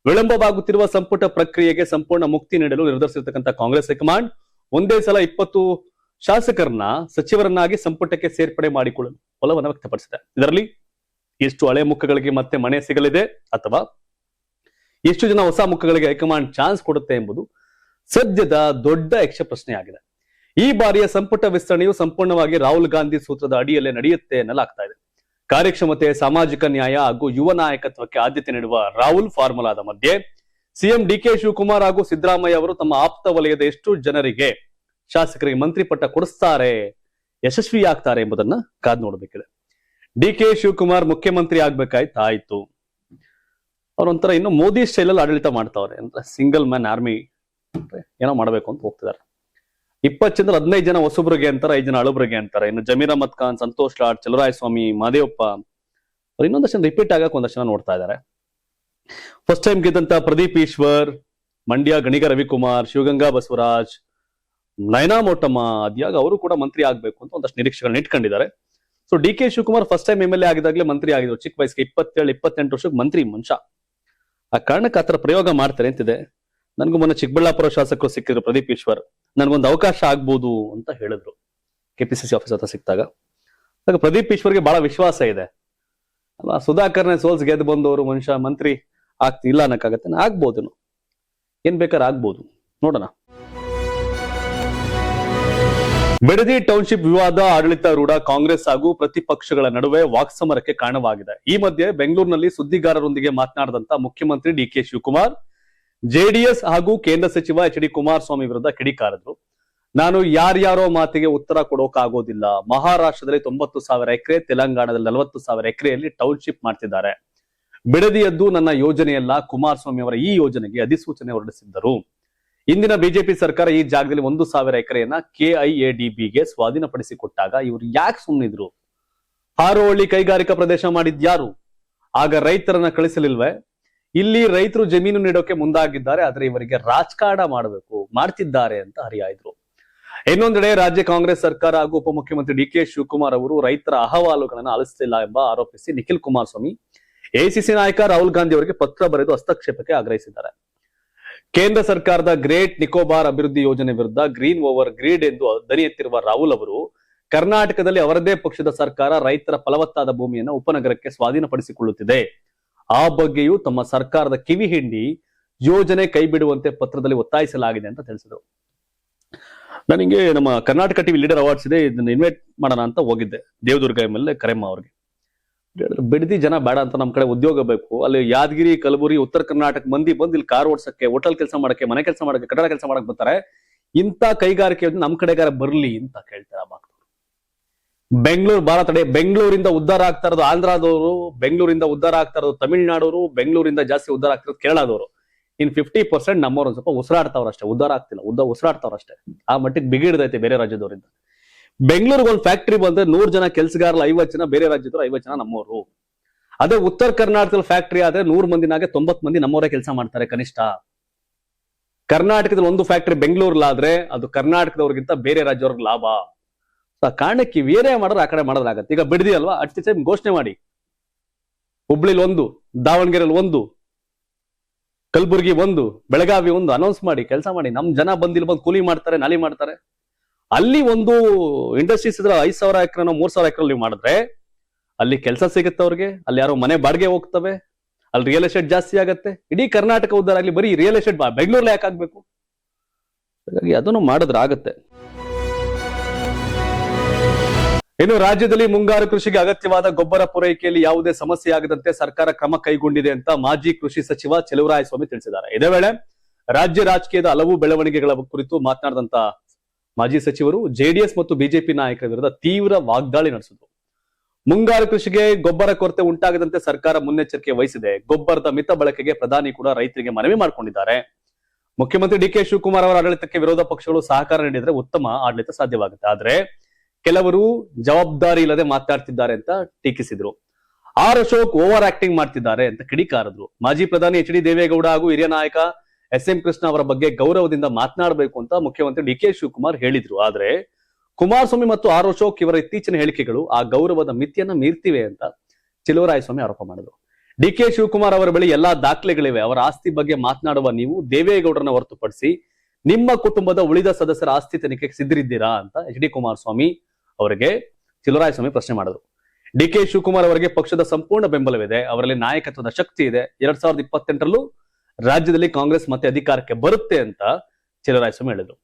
Speaker 1: ವಿಳಂಬವಾಗುತ್ತಿರುವ ಸಂಪುಟ ಪ್ರಕ್ರಿಯೆಗೆ ಸಂಪೂರ್ಣ ಮುಕ್ತಿ ನೀಡಲು ನಿರ್ಧರಿಸಿರ್ತಕ್ಕಂಥ ಕಾಂಗ್ರೆಸ್ ಹೈಕಮಾಂಡ್ ಒಂದೇ ಸಲ 20 ಶಾಸಕರನ್ನ ಸಚಿವರನ್ನಾಗಿ ಸಂಪುಟಕ್ಕೆ ಸೇರ್ಪಡೆ ಮಾಡಿಕೊಳ್ಳಲು ಒಲವನ್ನು ವ್ಯಕ್ತಪಡಿಸಿದೆ. ಇದರಲ್ಲಿ ಎಷ್ಟು ಹಳೆ ಮುಖಗಳಿಗೆ ಮತ್ತೆ ಮನೆ ಸಿಗಲಿದೆ ಅಥವಾ ಎಷ್ಟು ಜನ ಹೊಸ ಮುಖಗಳಿಗೆ ಹೈಕಮಾಂಡ್ ಚಾನ್ಸ್ ಕೊಡುತ್ತೆ ಎಂಬುದು ಸದ್ಯದ ದೊಡ್ಡ ಯಕ್ಷ ಪ್ರಶ್ನೆಯಾಗಿದೆ. ಈ ಬಾರಿಯ ಸಂಪುಟ ವಿಸ್ತರಣೆಯು ಸಂಪೂರ್ಣವಾಗಿ ರಾಹುಲ್ ಗಾಂಧಿ ಸೂತ್ರದ ಅಡಿಯಲ್ಲೇ ನಡೆಯುತ್ತೆ ಎನ್ನಲಾಗ್ತಾ ಇದೆ. ಕಾರ್ಯಕ್ಷಮತೆ, ಸಾಮಾಜಿಕ ನ್ಯಾಯ ಹಾಗೂ ಯುವ ನಾಯಕತ್ವಕ್ಕೆ ಆದ್ಯತೆ ನೀಡುವ ರಾಹುಲ್ ಫಾರ್ಮುಲಾದ ಮಧ್ಯೆ ಸಿಎಂ DK ಶಿವಕುಮಾರ್ ಹಾಗೂ ಸಿದ್ದರಾಮಯ್ಯ ಅವರು ತಮ್ಮ ಆಪ್ತ ವಲಯದ ಎಷ್ಟು ಜನರಿಗೆ ಶಾಸಕರಿಗೆ ಮಂತ್ರಿ ಪಟ್ಟ ಕೊಡಿಸ್ತಾರೆ, ಯಶಸ್ವಿ ಆಗ್ತಾರೆ ಎಂಬುದನ್ನ ಕಾದ್ ನೋಡಬೇಕಿದೆ. DK ಶಿವಕುಮಾರ್ ಮುಖ್ಯಮಂತ್ರಿ ಆಗ್ಬೇಕಾಯ್ತಾಯ್ತು. ಅವ್ರೊಂಥರ ಇನ್ನು ಮೋದಿ ಸ್ಟೈಲಲ್ಲಿ ಆಡಳಿತ ಮಾಡ್ತಾವ್ರೆ, ಅಂದ್ರೆ ಸಿಂಗಲ್ ಮ್ಯಾನ್ ಆರ್ಮಿ ಏನೋ ಮಾಡ್ಬೇಕು ಅಂತ ಹೋಗ್ತಿದ್ದಾರೆ. 20 ಜನರು 15 ಜನ ಹೊಸಬ್ರಿಗೆ ಅಂತಾರೆ, 5 ಜನ ಅಳುಬ್ರಿಗೆ ಅಂತಾರೆ. ಇನ್ನು ಜಮೀರ್ ಅಹಮದ್ ಖಾನ್, ಸಂತೋಷ್ ಲಾಡ್, ಚಲುರಾಯ ಸ್ವಾಮಿ, ಮಾದೇವಪ್ಪ ಅವ್ರು ಇನ್ನೊಂದಷ್ಟು ರಿಪೀಟ್ ಆಗಕ್ಕೆ ಒಂದಷ್ಟು ಜನ ನೋಡ್ತಾ ಇದ್ದಾರೆ. ಫಸ್ಟ್ ಟೈಮ್ ಗೆದ್ದಂತ ಪ್ರದೀಪ್ ಈಶ್ವರ್, ಮಂಡ್ಯ ಗಣಿಗ ರವಿಕುಮಾರ್, ಶಿವಗಂಗಾ ಬಸವರಾಜ್, ನಯನಾ ಮೋಟಮ್ಮ ಅದ್ಯಾಗ ಅವರು ಕೂಡ ಮಂತ್ರಿ ಆಗ್ಬೇಕು ಅಂತ ಒಂದಷ್ಟು ನಿರೀಕ್ಷೆಗಳನ್ನ ಇಟ್ಕೊಂಡಿದ್ದಾರೆ. So DK Shivakumar first time MLA ಆಗಿದಾಗಲೇ ಮಂತ್ರಿ ಆಗಿದ್ರು. ಚಿಕ್ಕ ವಯಸ್ಸಿಗೆ 27-28 ವರ್ಷಕ್ಕೆ ಮಂತ್ರಿ ಮನುಷ್ಯ. ಆ ಕಾರಣಕ್ಕೆ ಆತರ ಪ್ರಯೋಗ ಮಾಡ್ತಾರೆ ಅಂತಿದೆ. ನನ್ಗೂ ಮೊನ್ನೆ ಚಿಕ್ಕಬಳ್ಳಾಪುರ ಶಾಸಕರು ಸಿಕ್ಕಿದ್ರು ಪ್ರದೀಪ್ ಈಶ್ವರ್, ನನ್ಗೊಂದು ಅವಕಾಶ ಆಗ್ಬೋದು ಅಂತ ಹೇಳಿದ್ರು KPCC ಆಫೀಸ್ ಹತ್ರ ಸಿಕ್ತಾಗ. ಪ್ರದೀಪ್ ಈಶ್ವರ್ಗೆ ಬಹಳ ವಿಶ್ವಾಸ ಇದೆ ಅಲ್ವಾ, ಸುಧಾಕರ್ನೇ ಸೋಲ್ಸ್ ಗೆದ್ದು ಬಂದವರು ಮನುಷ್ಯ ಮಂತ್ರಿ ಆಗ್ತಿಲ್ಲ ಅನ್ನಕ್ಕಾಗತ್ತೆ. ಆಗ್ಬೋದು, ಏನ್ ಬೇಕಾದ್ರೆ ಆಗ್ಬೋದು, ನೋಡೋಣ. ಬಿಡದಿ ಟೌನ್ಶಿಪ್ ವಿವಾದ ಆಡಳಿತಾರೂಢ ಕಾಂಗ್ರೆಸ್ ಹಾಗೂ ಪ್ರತಿಪಕ್ಷಗಳ ನಡುವೆ ವಾಕ್ಸಮರಕ್ಕೆ ಕಾರಣವಾಗಿದೆ. ಈ ಮಧ್ಯೆ ಬೆಂಗಳೂರಿನಲ್ಲಿ ಸುದ್ದಿಗಾರರೊಂದಿಗೆ ಮಾತನಾಡಿದಂತ ಮುಖ್ಯಮಂತ್ರಿ ಡಿಕೆ ಶಿವಕುಮಾರ್ ಜೆಡಿಎಸ್ ಹಾಗೂ ಕೇಂದ್ರ ಸಚಿವ ಎಚ್ ಡಿ ಕುಮಾರಸ್ವಾಮಿ ವಿರುದ್ಧ ಕಿಡಿಕಾರಿದ್ರು. ನಾನು ಯಾರ್ಯಾರೋ ಮಾತಿಗೆ ಉತ್ತರ ಕೊಡೋಕಾಗೋದಿಲ್ಲ. ಮಹಾರಾಷ್ಟ್ರದಲ್ಲಿ 90,000 ಎಕರೆ, ತೆಲಂಗಾಣದಲ್ಲಿ 40,000 ಎಕರೆಯಲ್ಲಿ ಟೌನ್ಶಿಪ್ ಮಾಡ್ತಿದ್ದಾರೆ. ಬಿಡದಿಯದ್ದು ನನ್ನ ಯೋಜನೆಯಲ್ಲ. ಕುಮಾರಸ್ವಾಮಿ ಅವರ ಈ ಯೋಜನೆಗೆ ಅಧಿಸೂಚನೆ ಹೊರಡಿಸಿದ್ದರು. ಇಂದಿನ ಬಿಜೆಪಿ ಸರ್ಕಾರ ಈ ಜಾಗದಲ್ಲಿ 1,000 ಎಕರೆಯನ್ನ ಕೆಐಎಡಿಬಿಗೆ ಸ್ವಾಧೀನಪಡಿಸಿಕೊಟ್ಟಾಗ ಇವರು ಯಾಕೆ ಸುಮ್ಮನಿದ್ರು? ಹಾರೋಹಳ್ಳಿ ಕೈಗಾರಿಕಾ ಪ್ರದೇಶ ಮಾಡಿದ್ಯಾರು? ಆಗ ರೈತರನ್ನ ಕಳಿಸಲಿಲ್ವೇ? ಇಲ್ಲಿ ರೈತರು ಜಮೀನು ನೀಡೋಕೆ ಮುಂದಾಗಿದ್ದಾರೆ, ಆದ್ರೆ ಇವರಿಗೆ ರಾಜಕಾರಣ ಮಾಡ್ತಿದ್ದಾರೆ ಅಂತ ಹರಿಯಾಯ್ದ್ರು. ಇನ್ನೊಂದೆಡೆ ರಾಜ್ಯ ಕಾಂಗ್ರೆಸ್ ಸರ್ಕಾರ ಹಾಗೂ ಉಪಮುಖ್ಯಮಂತ್ರಿ ಡಿಕೆ ಶಿವಕುಮಾರ್ ಅವರು ರೈತರ ಅಹವಾಲುಗಳನ್ನು ಆಲಿಸುತ್ತಿಲ್ಲ ಎಂಬ ಆರೋಪಿಸಿ ನಿಖಿಲ್ ಕುಮಾರಸ್ವಾಮಿ ಎಐಸಿಸಿ ನಾಯಕ ರಾಹುಲ್ ಗಾಂಧಿ ಅವರಿಗೆ ಪತ್ರ ಬರೆದು ಹಸ್ತಕ್ಷೇಪಕ್ಕೆ ಆಗ್ರಹಿಸಿದ್ದಾರೆ. ಕೇಂದ್ರ ಸರ್ಕಾರದ ಗ್ರೇಟ್ ನಿಕೋಬಾರ್ ಅಭಿವೃದ್ಧಿ ಯೋಜನೆ ವಿರುದ್ಧ ಗ್ರೀನ್ ಓವರ್ ಗ್ರೀಡ್ ಎಂದು ದನಿ ಎತ್ತಿರುವ ರಾಹುಲ್ ಅವರು ಕರ್ನಾಟಕದಲ್ಲಿ ಅವರದೇ ಪಕ್ಷದ ಸರ್ಕಾರ ರೈತರ ಫಲವತ್ತಾದ ಭೂಮಿಯನ್ನು ಉಪನಗರಕ್ಕೆ ಸ್ವಾಧೀನಪಡಿಸಿಕೊಳ್ಳುತ್ತಿದೆ. ಆ ಬಗ್ಗೆಯೂ ತಮ್ಮ ಸರ್ಕಾರದ ಕಿವಿ ಹಿಂಡಿ ಯೋಜನೆ ಕೈಬಿಡುವಂತೆ ಪತ್ರದಲ್ಲಿ ಒತ್ತಾಯಿಸಲಾಗಿದೆ ಅಂತ ತಿಳಿಸಿದರು. ನನಗೆ ನಮ್ಮ ಕರ್ನಾಟಕ ಟಿವಿ ಲೀಡರ್ ಅವಾರ್ಡ್ಸ್ ಇದೆ, ಇದನ್ನ ಇನ್ವೈಟ್ ಮಾಡೋಣ ಅಂತ ಹೋಗಿದ್ದೆ ದೇವದುರ್ಗ MLA ಕರೆಮ್ಮ ಅವ್ರಿಗೆ. ಬಿಡದಿ ಜನ ಬೇಡ ಅಂತ ನಮ್ ಕಡೆ ಉದ್ಯೋಗ ಬೇಕು, ಅಲ್ಲಿ ಯಾದಗಿರಿ, ಕಲಬುರಗಿ, ಉತ್ತರ ಕರ್ನಾಟಕ ಮಂದಿ ಬಂದು ಇಲ್ಲಿ ಕಾರ್ ಓಡಿಸಕ್ಕೆ, ಹೋಟೆಲ್ ಕೆಲಸ ಮಾಡಕ್ಕೆ, ಮನೆ ಕೆಲಸ ಮಾಡಕ್ಕೆ, ಕಟ್ಟಡ ಕೆಲಸ ಮಾಡಕ್ ಬರ್ತಾರೆ. ಇಂಥ ಕೈಗಾರಿಕೆ ನಮ್ ಕಡೆಗಾರ ಬರ್ಲಿ ಅಂತ ಕೇಳ್ತಾರೆ. ಬೆಂಗಳೂರು ಭಾರತ ಬೆಂಗಳೂರಿಂದ ಉದ್ಧಾರ ಆಗ್ತಾ ಇರೋದು ಆಂಧ್ರದವರು, ಬೆಂಗಳೂರಿಂದ ಉದ್ಧಾರ ಆಗ್ತಾ ಇರೋದು ತಮಿಳ್ನಾಡವರು, ಬೆಂಗಳೂರಿಂದ ಜಾಸ್ತಿ ಉದ್ಧಾರ ಆಗ್ತಿರೋದು ಕೇರಳದವರು. ಇನ್ 50% ನಮ್ಮವ್ರು ಒಂದ್ ಸ್ವಲ್ಪ ಉಸಿರಾಡ್ತಾವ್ರಷ್ಟೇ, ಉದ್ಧಾರ ಆಗ್ತಿಲ್ಲ, ಉಸಿರಾಡ್ತಾವ್ರಷ್ಟೇ. ಆ ಮಟ್ಟಿಗೆ ಬಿಗಿಡ್ದೈತೆ ಬೇರೆ ರಾಜ್ಯದವರಿಂದ. ಬೆಂಗಳೂರಿಗೆ ಒಂದು ಫ್ಯಾಕ್ಟ್ರಿ ಬಂದ್ರೆ 100 ಜನ ಕೆಲಸಗಾರಲ್ಲ, 50 ಜನ ಬೇರೆ ರಾಜ್ಯದವರು, 50 ಜನ ನಮ್ಮವರು. ಅದೇ ಉತ್ತರ ಕರ್ನಾಟಕದಲ್ಲಿ ಫ್ಯಾಕ್ಟ್ರಿ ಆದ್ರೆ 100 ಮಂದಿನಾಗೆ 90 ಮಂದಿ ನಮ್ಮವರೇ ಕೆಲಸ ಮಾಡ್ತಾರೆ ಕನಿಷ್ಠ. ಕರ್ನಾಟಕದಲ್ಲಿ ಒಂದು ಫ್ಯಾಕ್ಟ್ರಿ ಬೆಂಗಳೂರಲ್ಲಾದ್ರೆ ಅದು ಕರ್ನಾಟಕದವ್ರಿಗಿಂತ ಬೇರೆ ರಾಜ್ಯವ್ರಿಗೆ ಲಾಭ. ಕಾರಣಕ್ಕೆ ಬೇರೆ ಮಾಡಿದ್ರೆ ಆ ಕಡೆ ಮಾಡೋದಾಗತ್ತೆ. ಈಗ ಬಿಡದಿ ಅಲ್ವಾ, ಅಟ್ ದಿ ಟೈಮ್ ಘೋಷಣೆ ಮಾಡಿ, ಹುಬ್ಳಿಲಿ 1, ದಾವಣಗೆರೆಯಲ್ಲಿ 1, ಕಲಬುರಗಿ 1, ಬೆಳಗಾವಿ 1 ಅನೌನ್ಸ್ ಮಾಡಿ, ಕೆಲಸ ಮಾಡಿ. ನಮ್ ಜನ ಬಂದಿಲ್ ಬಂದು ಕೂಲಿ ಮಾಡ್ತಾರೆ, ನಾಲಿ ಮಾಡ್ತಾರೆ. ಅಲ್ಲಿ ಒಂದು ಇಂಡಸ್ಟ್ರೀಸ್ ಇದ್ರೆ 5,000 ಎಕರೆ 3,000 ಎಕರೆ ನೀವು ಮಾಡಿದ್ರೆ ಅಲ್ಲಿ ಕೆಲಸ ಸಿಗುತ್ತೆ ಅವ್ರಿಗೆ, ಅಲ್ಲಿ ಯಾರೋ ಮನೆ ಬಾಡಿಗೆ ಹೋಗ್ತವೆ, ಅಲ್ಲಿ ರಿಯಲ್ ಎಸ್ಟೇಟ್ ಜಾಸ್ತಿ ಆಗತ್ತೆ. ಇಡೀ ಕರ್ನಾಟಕ ಉದ್ಧಾರ ಆಗ್ಲಿ, ಬರೀ ರಿಯಲ್ ಎಸ್ಟೇಟ್ ಬೆಂಗಳೂರಲ್ಲಿ ಯಾಕೆ ಆಗ್ಬೇಕು? ಹಾಗಾಗಿ ಅದನ್ನು ಮಾಡಿದ್ರೆ ಆಗತ್ತೆ. ಇನ್ನು ರಾಜ್ಯದಲ್ಲಿ ಮುಂಗಾರು ಕೃಷಿಗೆ ಅಗತ್ಯವಾದ ಗೊಬ್ಬರ ಪೂರೈಕೆಯಲ್ಲಿ ಯಾವುದೇ ಸಮಸ್ಯೆ ಆಗದಂತೆ ಸರ್ಕಾರ ಕ್ರಮ ಕೈಗೊಂಡಿದೆ ಅಂತ ಮಾಜಿ ಕೃಷಿ ಸಚಿವ ಚೆಲುವರಾಯಸ್ವಾಮಿ ತಿಳಿಸಿದ್ದಾರೆ. ಇದೇ ವೇಳೆ ರಾಜ್ಯ ರಾಜಕೀಯದ ಹಲವು ಬೆಳವಣಿಗೆಗಳ ಕುರಿತು ಮಾತನಾಡಿದಂತ ಮಾಜಿ ಸಚಿವರು ಜೆಡಿಎಸ್ ಮತ್ತು ಬಿಜೆಪಿ ನಾಯಕರ ವಿರುದ್ಧ ತೀವ್ರ ವಾಗ್ದಾಳಿ ನಡೆಸಿದರು. ಮುಂಗಾರು ಕೃಷಿಗೆ ಗೊಬ್ಬರ ಕೊರತೆ ಉಂಟಾಗದಂತೆ ಸರ್ಕಾರ ಮುನ್ನೆಚ್ಚರಿಕೆ ವಹಿಸಿದೆ. ಗೊಬ್ಬರದ ಮಿತ ಬಳಕೆಗೆ ಪ್ರಧಾನಿ ಕೂಡ ರೈತರಿಗೆ ಮನವಿ ಮಾಡಿಕೊಂಡಿದ್ದಾರೆ. ಮುಖ್ಯಮಂತ್ರಿ ಡಿಕೆ ಶಿವಕುಮಾರ್ ಅವರ ಆಡಳಿತಕ್ಕೆ ವಿರೋಧ ಪಕ್ಷಗಳು ಸಹಕಾರ ನೀಡಿದ್ರೆ ಉತ್ತಮ ಆಡಳಿತ ಸಾಧ್ಯವಾಗುತ್ತೆ. ಆದ್ರೆ ಕೆಲವರು ಜವಾಬ್ದಾರಿ ಇಲ್ಲದೆ ಮಾತಾಡ್ತಿದ್ದಾರೆ ಅಂತ ಟೀಕಿಸಿದ್ರು. ಆರ್ ಅಶೋಕ್ ಓವರ್ ಆಕ್ಟಿಂಗ್ ಮಾಡ್ತಿದ್ದಾರೆ ಅಂತ ಕಿಡಿಕಾರಿದ್ರು. ಮಾಜಿ ಪ್ರಧಾನಿ ಎಚ್ ಡಿ ದೇವೇಗೌಡ ಹಾಗೂ ಹಿರಿಯ ನಾಯಕ SM ಕೃಷ್ಣ ಅವರ ಬಗ್ಗೆ ಗೌರವದಿಂದ ಮಾತನಾಡಬೇಕು ಅಂತ ಮುಖ್ಯಮಂತ್ರಿ ಡಿಕೆ ಶಿವಕುಮಾರ್ ಹೇಳಿದ್ರು. ಆದ್ರೆ ಕುಮಾರಸ್ವಾಮಿ ಮತ್ತು ಆರ್ ಅಶೋಕ್ ಇವರ ಇತ್ತೀಚಿನ ಹೇಳಿಕೆಗಳು ಆ ಗೌರವದ ಮಿತಿಯನ್ನ ಮೀರ್ತಿವೆ ಅಂತ ಚೆಲುವರಾಯಸ್ವಾಮಿ ಆರೋಪ ಮಾಡಿದ್ರು. ಡಿಕೆ ಶಿವಕುಮಾರ್ ಅವರ ಬಳಿ ಎಲ್ಲಾ ದಾಖಲೆಗಳಿವೆ. ಅವರ ಆಸ್ತಿ ಬಗ್ಗೆ ಮಾತನಾಡುವ ನೀವು ದೇವೇಗೌಡರನ್ನ ಹೊರತುಪಡಿಸಿ ನಿಮ್ಮ ಕುಟುಂಬದ ಉಳಿದ ಸದಸ್ಯರ ಆಸ್ತಿ ತನಿಖೆಗೆ ಸಿದ್ಧರಿದ್ದೀರಾ ಅಂತ ಎಚ್ ಡಿ ಕುಮಾರಸ್ವಾಮಿ ಅವರಿಗೆ ಚೆಲುವರಾಯಸ್ವಾಮಿ ಪ್ರಶ್ನೆ ಮಾಡಿದ್ರು. ಡಿಕೆ ಶಿವಕುಮಾರ್ ಅವರಿಗೆ ಪಕ್ಷದ ಸಂಪೂರ್ಣ ಬೆಂಬಲವಿದೆ, ಅವರಲ್ಲಿ ನಾಯಕತ್ವದ ಶಕ್ತಿ ಇದೆ. 2028ರಲ್ಲೂ ರಾಜ್ಯದಲ್ಲಿ ಕಾಂಗ್ರೆಸ್ ಮತ್ತೆ ಅಧಿಕಾರಕ್ಕೆ ಬರುತ್ತೆ ಅಂತ ಚೆಲುವರಾಯಸ್ವಾಮಿ ಹೇಳಿದ್ರು.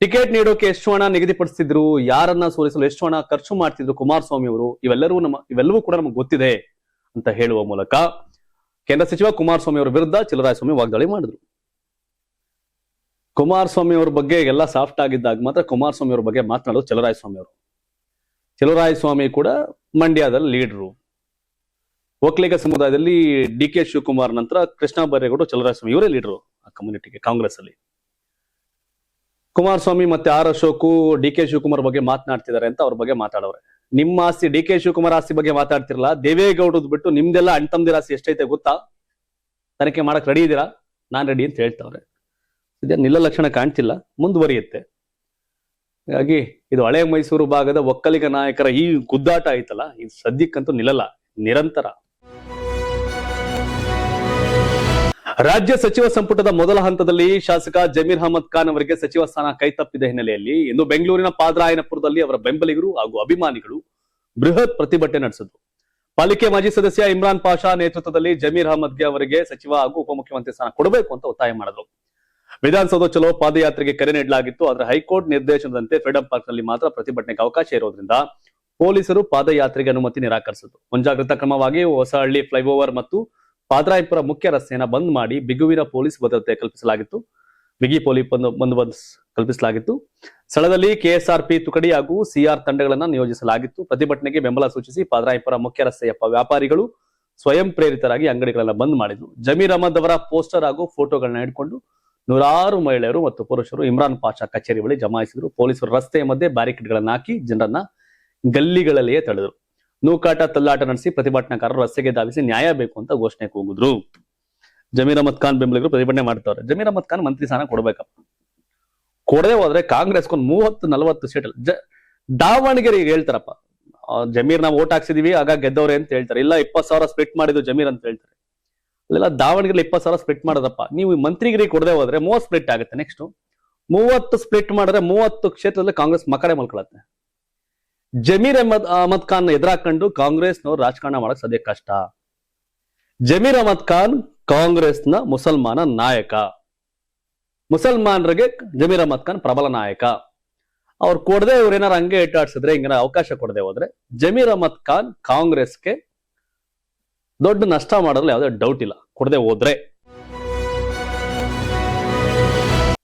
Speaker 1: ಟಿಕೆಟ್ ನೀಡೋಕೆ ಎಷ್ಟು ಹಣ ನಿಗದಿಪಡಿಸ್ತಿದ್ರು, ಯಾರನ್ನ ಸೋಲಿಸಲು ಎಷ್ಟು ಹಣ ಖರ್ಚು ಮಾಡ್ತಿದ್ರು ಕುಮಾರಸ್ವಾಮಿ ಅವರು, ಇವೆಲ್ಲವೂ ಕೂಡ ನಮಗೆ ಗೊತ್ತಿದೆ ಅಂತ ಹೇಳುವ ಮೂಲಕ ಕೇಂದ್ರ ಸಚಿವ ಕುಮಾರಸ್ವಾಮಿ ಅವರ ವಿರುದ್ಧ ಚೆಲುವರಾಯಸ್ವಾಮಿ ವಾಗ್ದಾಳಿ ಮಾಡಿದ್ರು. ಕುಮಾರಸ್ವಾಮಿ ಅವ್ರ ಬಗ್ಗೆ ಎಲ್ಲ ಸಾಫ್ಟ್ ಆಗಿದ್ದಾಗ ಮಾತ್ರ ಕುಮಾರಸ್ವಾಮಿ ಅವ್ರ ಬಗ್ಗೆ ಮಾತನಾಡೋದು ಚೆಲುವರಾಯಸ್ವಾಮಿ ಅವರು. ಚೆಲುವರಾಯಸ್ವಾಮಿ ಕೂಡ ಮಂಡ್ಯದಲ್ಲಿ ಲೀಡರು. ಒಕ್ಕಲಿಗ ಸಮುದಾಯದಲ್ಲಿ ಡಿಕೆ ಶಿವಕುಮಾರ್ ನಂತರ ಕೃಷ್ಣ ಬೈರೇಗೌಡ, ಚೆಲುವರಾಯಸ್ವಾಮಿ ಇವರೇ ಲೀಡರು ಆ ಕಮ್ಯುನಿಟಿಗೆ ಕಾಂಗ್ರೆಸ್ ಅಲ್ಲಿ. ಕುಮಾರಸ್ವಾಮಿ ಮತ್ತೆ ಆರ್ ಅಶೋಕ್ ಡಿಕೆ ಶಿವಕುಮಾರ್ ಬಗ್ಗೆ ಮಾತನಾಡ್ತಿದ್ದಾರೆ ಅಂತ ಅವ್ರ ಬಗ್ಗೆ ಮಾತಾಡವ್ರೆ. ನಿಮ್ಮ ಆಸ್ತಿ ಡಿಕೆ ಶಿವಕುಮಾರ್ ಆಸ್ತಿ ಬಗ್ಗೆ ಮಾತಾಡ್ತಿರಲ್ಲ, ದೇವೇಗೌಡದ್ ಬಿಟ್ಟು ನಿಮ್ದೆಲ್ಲ ಅಣ್ತಂದಿರ ಆಸ್ತಿ ಎಷ್ಟೈತೆ ಗೊತ್ತಾ? ತನಿಖೆ ಮಾಡಕ್ ರೆಡಿ ಇದ್ದೀರಾ? ನಾನ್ ರೆಡಿ ಅಂತ ಹೇಳ್ತಾವ್ರೆ. ಇದೇ ನಿಲ್ಲ ಲಕ್ಷಣ ಕಾಣ್ತಿಲ್ಲ, ಮುಂದುವರಿಯುತ್ತೆ. ಹಾಗಾಗಿ ಇದು ಹಳೆ ಮೈಸೂರು ಭಾಗದ ಒಕ್ಕಲಿಗ ನಾಯಕರ ಈ ಗುದ್ದಾಟ ಐತಲ್ಲ, ಇದು ಸದ್ಯಕ್ಕಂತೂ ನಿಲ್ಲಲ್ಲ, ನಿರಂತರ. ರಾಜ್ಯ ಸಚಿವ ಸಂಪುಟದ ಮೊದಲ ಹಂತದಲ್ಲಿ ಶಾಸಕ ಜಮೀರ್ ಅಹಮದ್ ಖಾನ್ ಅವರಿಗೆ ಸಚಿವ ಸ್ಥಾನ ಕೈತಪ್ಪಿದ ಹಿನ್ನೆಲೆಯಲ್ಲಿ ಇಂದು ಬೆಂಗಳೂರಿನ ಪಾದರಾಯನಪುರದಲ್ಲಿ ಅವರ ಬೆಂಬಲಿಗರು ಹಾಗೂ ಅಭಿಮಾನಿಗಳು ಬೃಹತ್ ಪ್ರತಿಭಟನೆ ನಡೆಸಿದ್ರು. ಪಾಲಿಕೆ ಮಾಜಿ ಸದಸ್ಯ ಇಮ್ರಾನ್ ಪಾಷಾ ನೇತೃತ್ವದಲ್ಲಿ ಜಮೀರ್ ಅಹಮದ್ಗೆ ಅವರಿಗೆ ಸಚಿವ ಹಾಗೂ ಉಪಮುಖ್ಯಮಂತ್ರಿ ಸ್ಥಾನ ಕೊಡಬೇಕು ಅಂತ ಒತ್ತಾಯ ಮಾಡಿದ್ರು. ವಿಧಾನಸೌಧ ಚಲೋ ಪಾದಯಾತ್ರೆಗೆ ಕರೆ ನೀಡಲಾಗಿತ್ತು. ಆದ್ರೆ ಹೈಕೋರ್ಟ್ ನಿರ್ದೇಶನದಂತೆ ಫ್ರೀಡಂ ಪಾರ್ಕ್ ನಲ್ಲಿ ಮಾತ್ರ ಪ್ರತಿಭಟನೆಗೆ ಅವಕಾಶ ಇರೋದ್ರಿಂದ ಪೊಲೀಸರು ಪಾದಯಾತ್ರೆಗೆ ಅನುಮತಿ ನಿರಾಕರಿಸಿದ್ರು. ಮುಂಜಾಗ್ರತಾ ಕ್ರಮವಾಗಿ ಹೊಸಹಳ್ಳಿ ಫ್ಲೈಓವರ್ ಮತ್ತು ಪಾದರಾಯಪುರ ಮುಖ್ಯ ರಸ್ತೆಯನ್ನ ಬಂದ್ ಮಾಡಿ ಬಿಗುವಿನ ಪೊಲೀಸ್ ಭದ್ರತೆ ಕಲ್ಪಿಸಲಾಗಿತ್ತು. ಬಿಗಿ ಪೊಲೀಸ್ ಬಂದೋಬಸ್ತ್ ಕಲ್ಪಿಸಲಾಗಿತ್ತು. ಸ್ಥಳದಲ್ಲಿ ಕೆಎಸ್ಆರ್ಪಿ ತುಕಡಿ ಹಾಗೂ ಸಿಆರ್ ತಂಡಗಳನ್ನ ನಿಯೋಜಿಸಲಾಗಿತ್ತು. ಪ್ರತಿಭಟನೆಗೆ ಬೆಂಬಲ ಸೂಚಿಸಿ ಪಾದರಾಯಪುರ ಮುಖ್ಯ ರಸ್ತೆಯ ವ್ಯಾಪಾರಿಗಳು ಸ್ವಯಂ ಪ್ರೇರಿತರಾಗಿ ಅಂಗಡಿಗಳನ್ನ ಬಂದ್ ಮಾಡಿದ್ರು. ಜಮೀರ್ ಅಹಮದ್ ಅವರ ಪೋಸ್ಟರ್ ಹಾಗೂ ಫೋಟೋಗಳನ್ನ ಹಿಡ್ಕೊಂಡು ನೂರಾರು ಮಹಿಳೆಯರು ಮತ್ತು ಪುರುಷರು ಇಮ್ರಾನ್ ಪಾಷಾ ಕಚೇರಿ ಬಳಿ ಜಮಾಯಿಸಿದ್ರು. ಪೊಲೀಸರು ರಸ್ತೆಯ ಮಧ್ಯೆ ಬ್ಯಾರಿಕೇಡ್ಗಳನ್ನ ಹಾಕಿ ಜನರನ್ನ ಗಲ್ಲಿಗಳಲ್ಲಿಯೇ ತಡೆದ್ರು. ನೂಕಾಟ ತಲ್ಲಾಟ ನಡೆಸಿ ಪ್ರತಿಭಟನಾಕಾರರು ರಸ್ತೆಗೆ ಧಾವಿಸಿ ನ್ಯಾಯ ಬೇಕು ಅಂತ ಘೋಷಣೆ ಕೂಗಿದ್ರು. ಜಮೀರ್ ಅಹಮದ್ ಖಾನ್ ಬೆಂಬಲಿಗರು ಪ್ರತಿಭಟನೆ ಮಾಡ್ತಾವ್ರೆ. ಜಮೀರ್ ಅಹಮದ್ ಖಾನ್ ಮಂತ್ರಿ ಸ್ಥಾನ ಕೊಡ್ಬೇಕಪ್ಪ. ಕೊಡದೆ ಹೋದ್ರೆ ಕಾಂಗ್ರೆಸ್ಗೊಂದು 30-40 ಸೀಟ್ ದಾವಣಗೆರೆಗೆ ಹೇಳ್ತಾರಪ್ಪ, ಜಮೀರ್ ನಾವು ಓಟ್ ಹಾಕ್ಸಿದೀವಿ ಆಗ ಗೆದ್ದವ್ರೆ ಅಂತ ಹೇಳ್ತಾರೆ. ಇಲ್ಲ 20,000 ಸ್ಪ್ಲಿಟ್ ಮಾಡಿದ್ದು ಜಮೀರ್ ಅಂತ ಹೇಳ್ತಾರೆ. ಅಲ್ಲೆಲ್ಲ ದಾವಣಗೆರೆ 20,000 ಸ್ಪ್ಲಿಟ್ ಮಾಡೋದಪ್ಪ. ನೀವು ಮಂತ್ರಿಗಿರಿ ಕೊಡದೆ ಹೋದ್ರೆ 30 ಸ್ಪ್ಲಿಟ್ ಆಗುತ್ತೆ. ನೆಕ್ಸ್ಟ್ 30 ಸ್ಪ್ಲಿಟ್ ಮಾಡಿದ್ರೆ 30 ಕ್ಷೇತ್ರದಲ್ಲಿ ಕಾಂಗ್ರೆಸ್ ಮಕಡೆ ಮಲ್ಕೊಳತ್ತೆ. ಜಮೀರ್ ಅಹಮದ್ ಖಾನ್ ಎದುರಾಕೊಂಡು ಕಾಂಗ್ರೆಸ್ನವ್ರು ರಾಜಕಾರಣ ಮಾಡಕ್ ಸದ್ಯ ಕಷ್ಟ. ಜಮೀರ್ ಅಹಮದ್ ಖಾನ್ ಕಾಂಗ್ರೆಸ್ನ ಮುಸಲ್ಮಾನ ನಾಯಕ. ಮುಸಲ್ಮಾನರಿಗೆ ಜಮೀರ್ ಅಹಮದ್ ಖಾನ್ ಪ್ರಬಲ ನಾಯಕ. ಅವ್ರು ಕೊಡದೆ ಇವ್ರು ಏನಾರು ಹಂಗೆ ಇಟ್ಟಾಡ್ಸಿದ್ರೆ ಹಿಂಗ ಅವಕಾಶ ಕೊಡದೆ ಹೋದ್ರೆ ಜಮೀರ್ ಅಹಮದ್ ಖಾನ್ ಕಾಂಗ್ರೆಸ್ಗೆ ದೊಡ್ಡ ನಷ್ಟ ಮಾಡೋದ್ರಲ್ಲಿ ಯಾವುದೇ ಡೌಟ್ ಇಲ್ಲ, ಕೊಡದೆ ಹೋದ್ರೆ.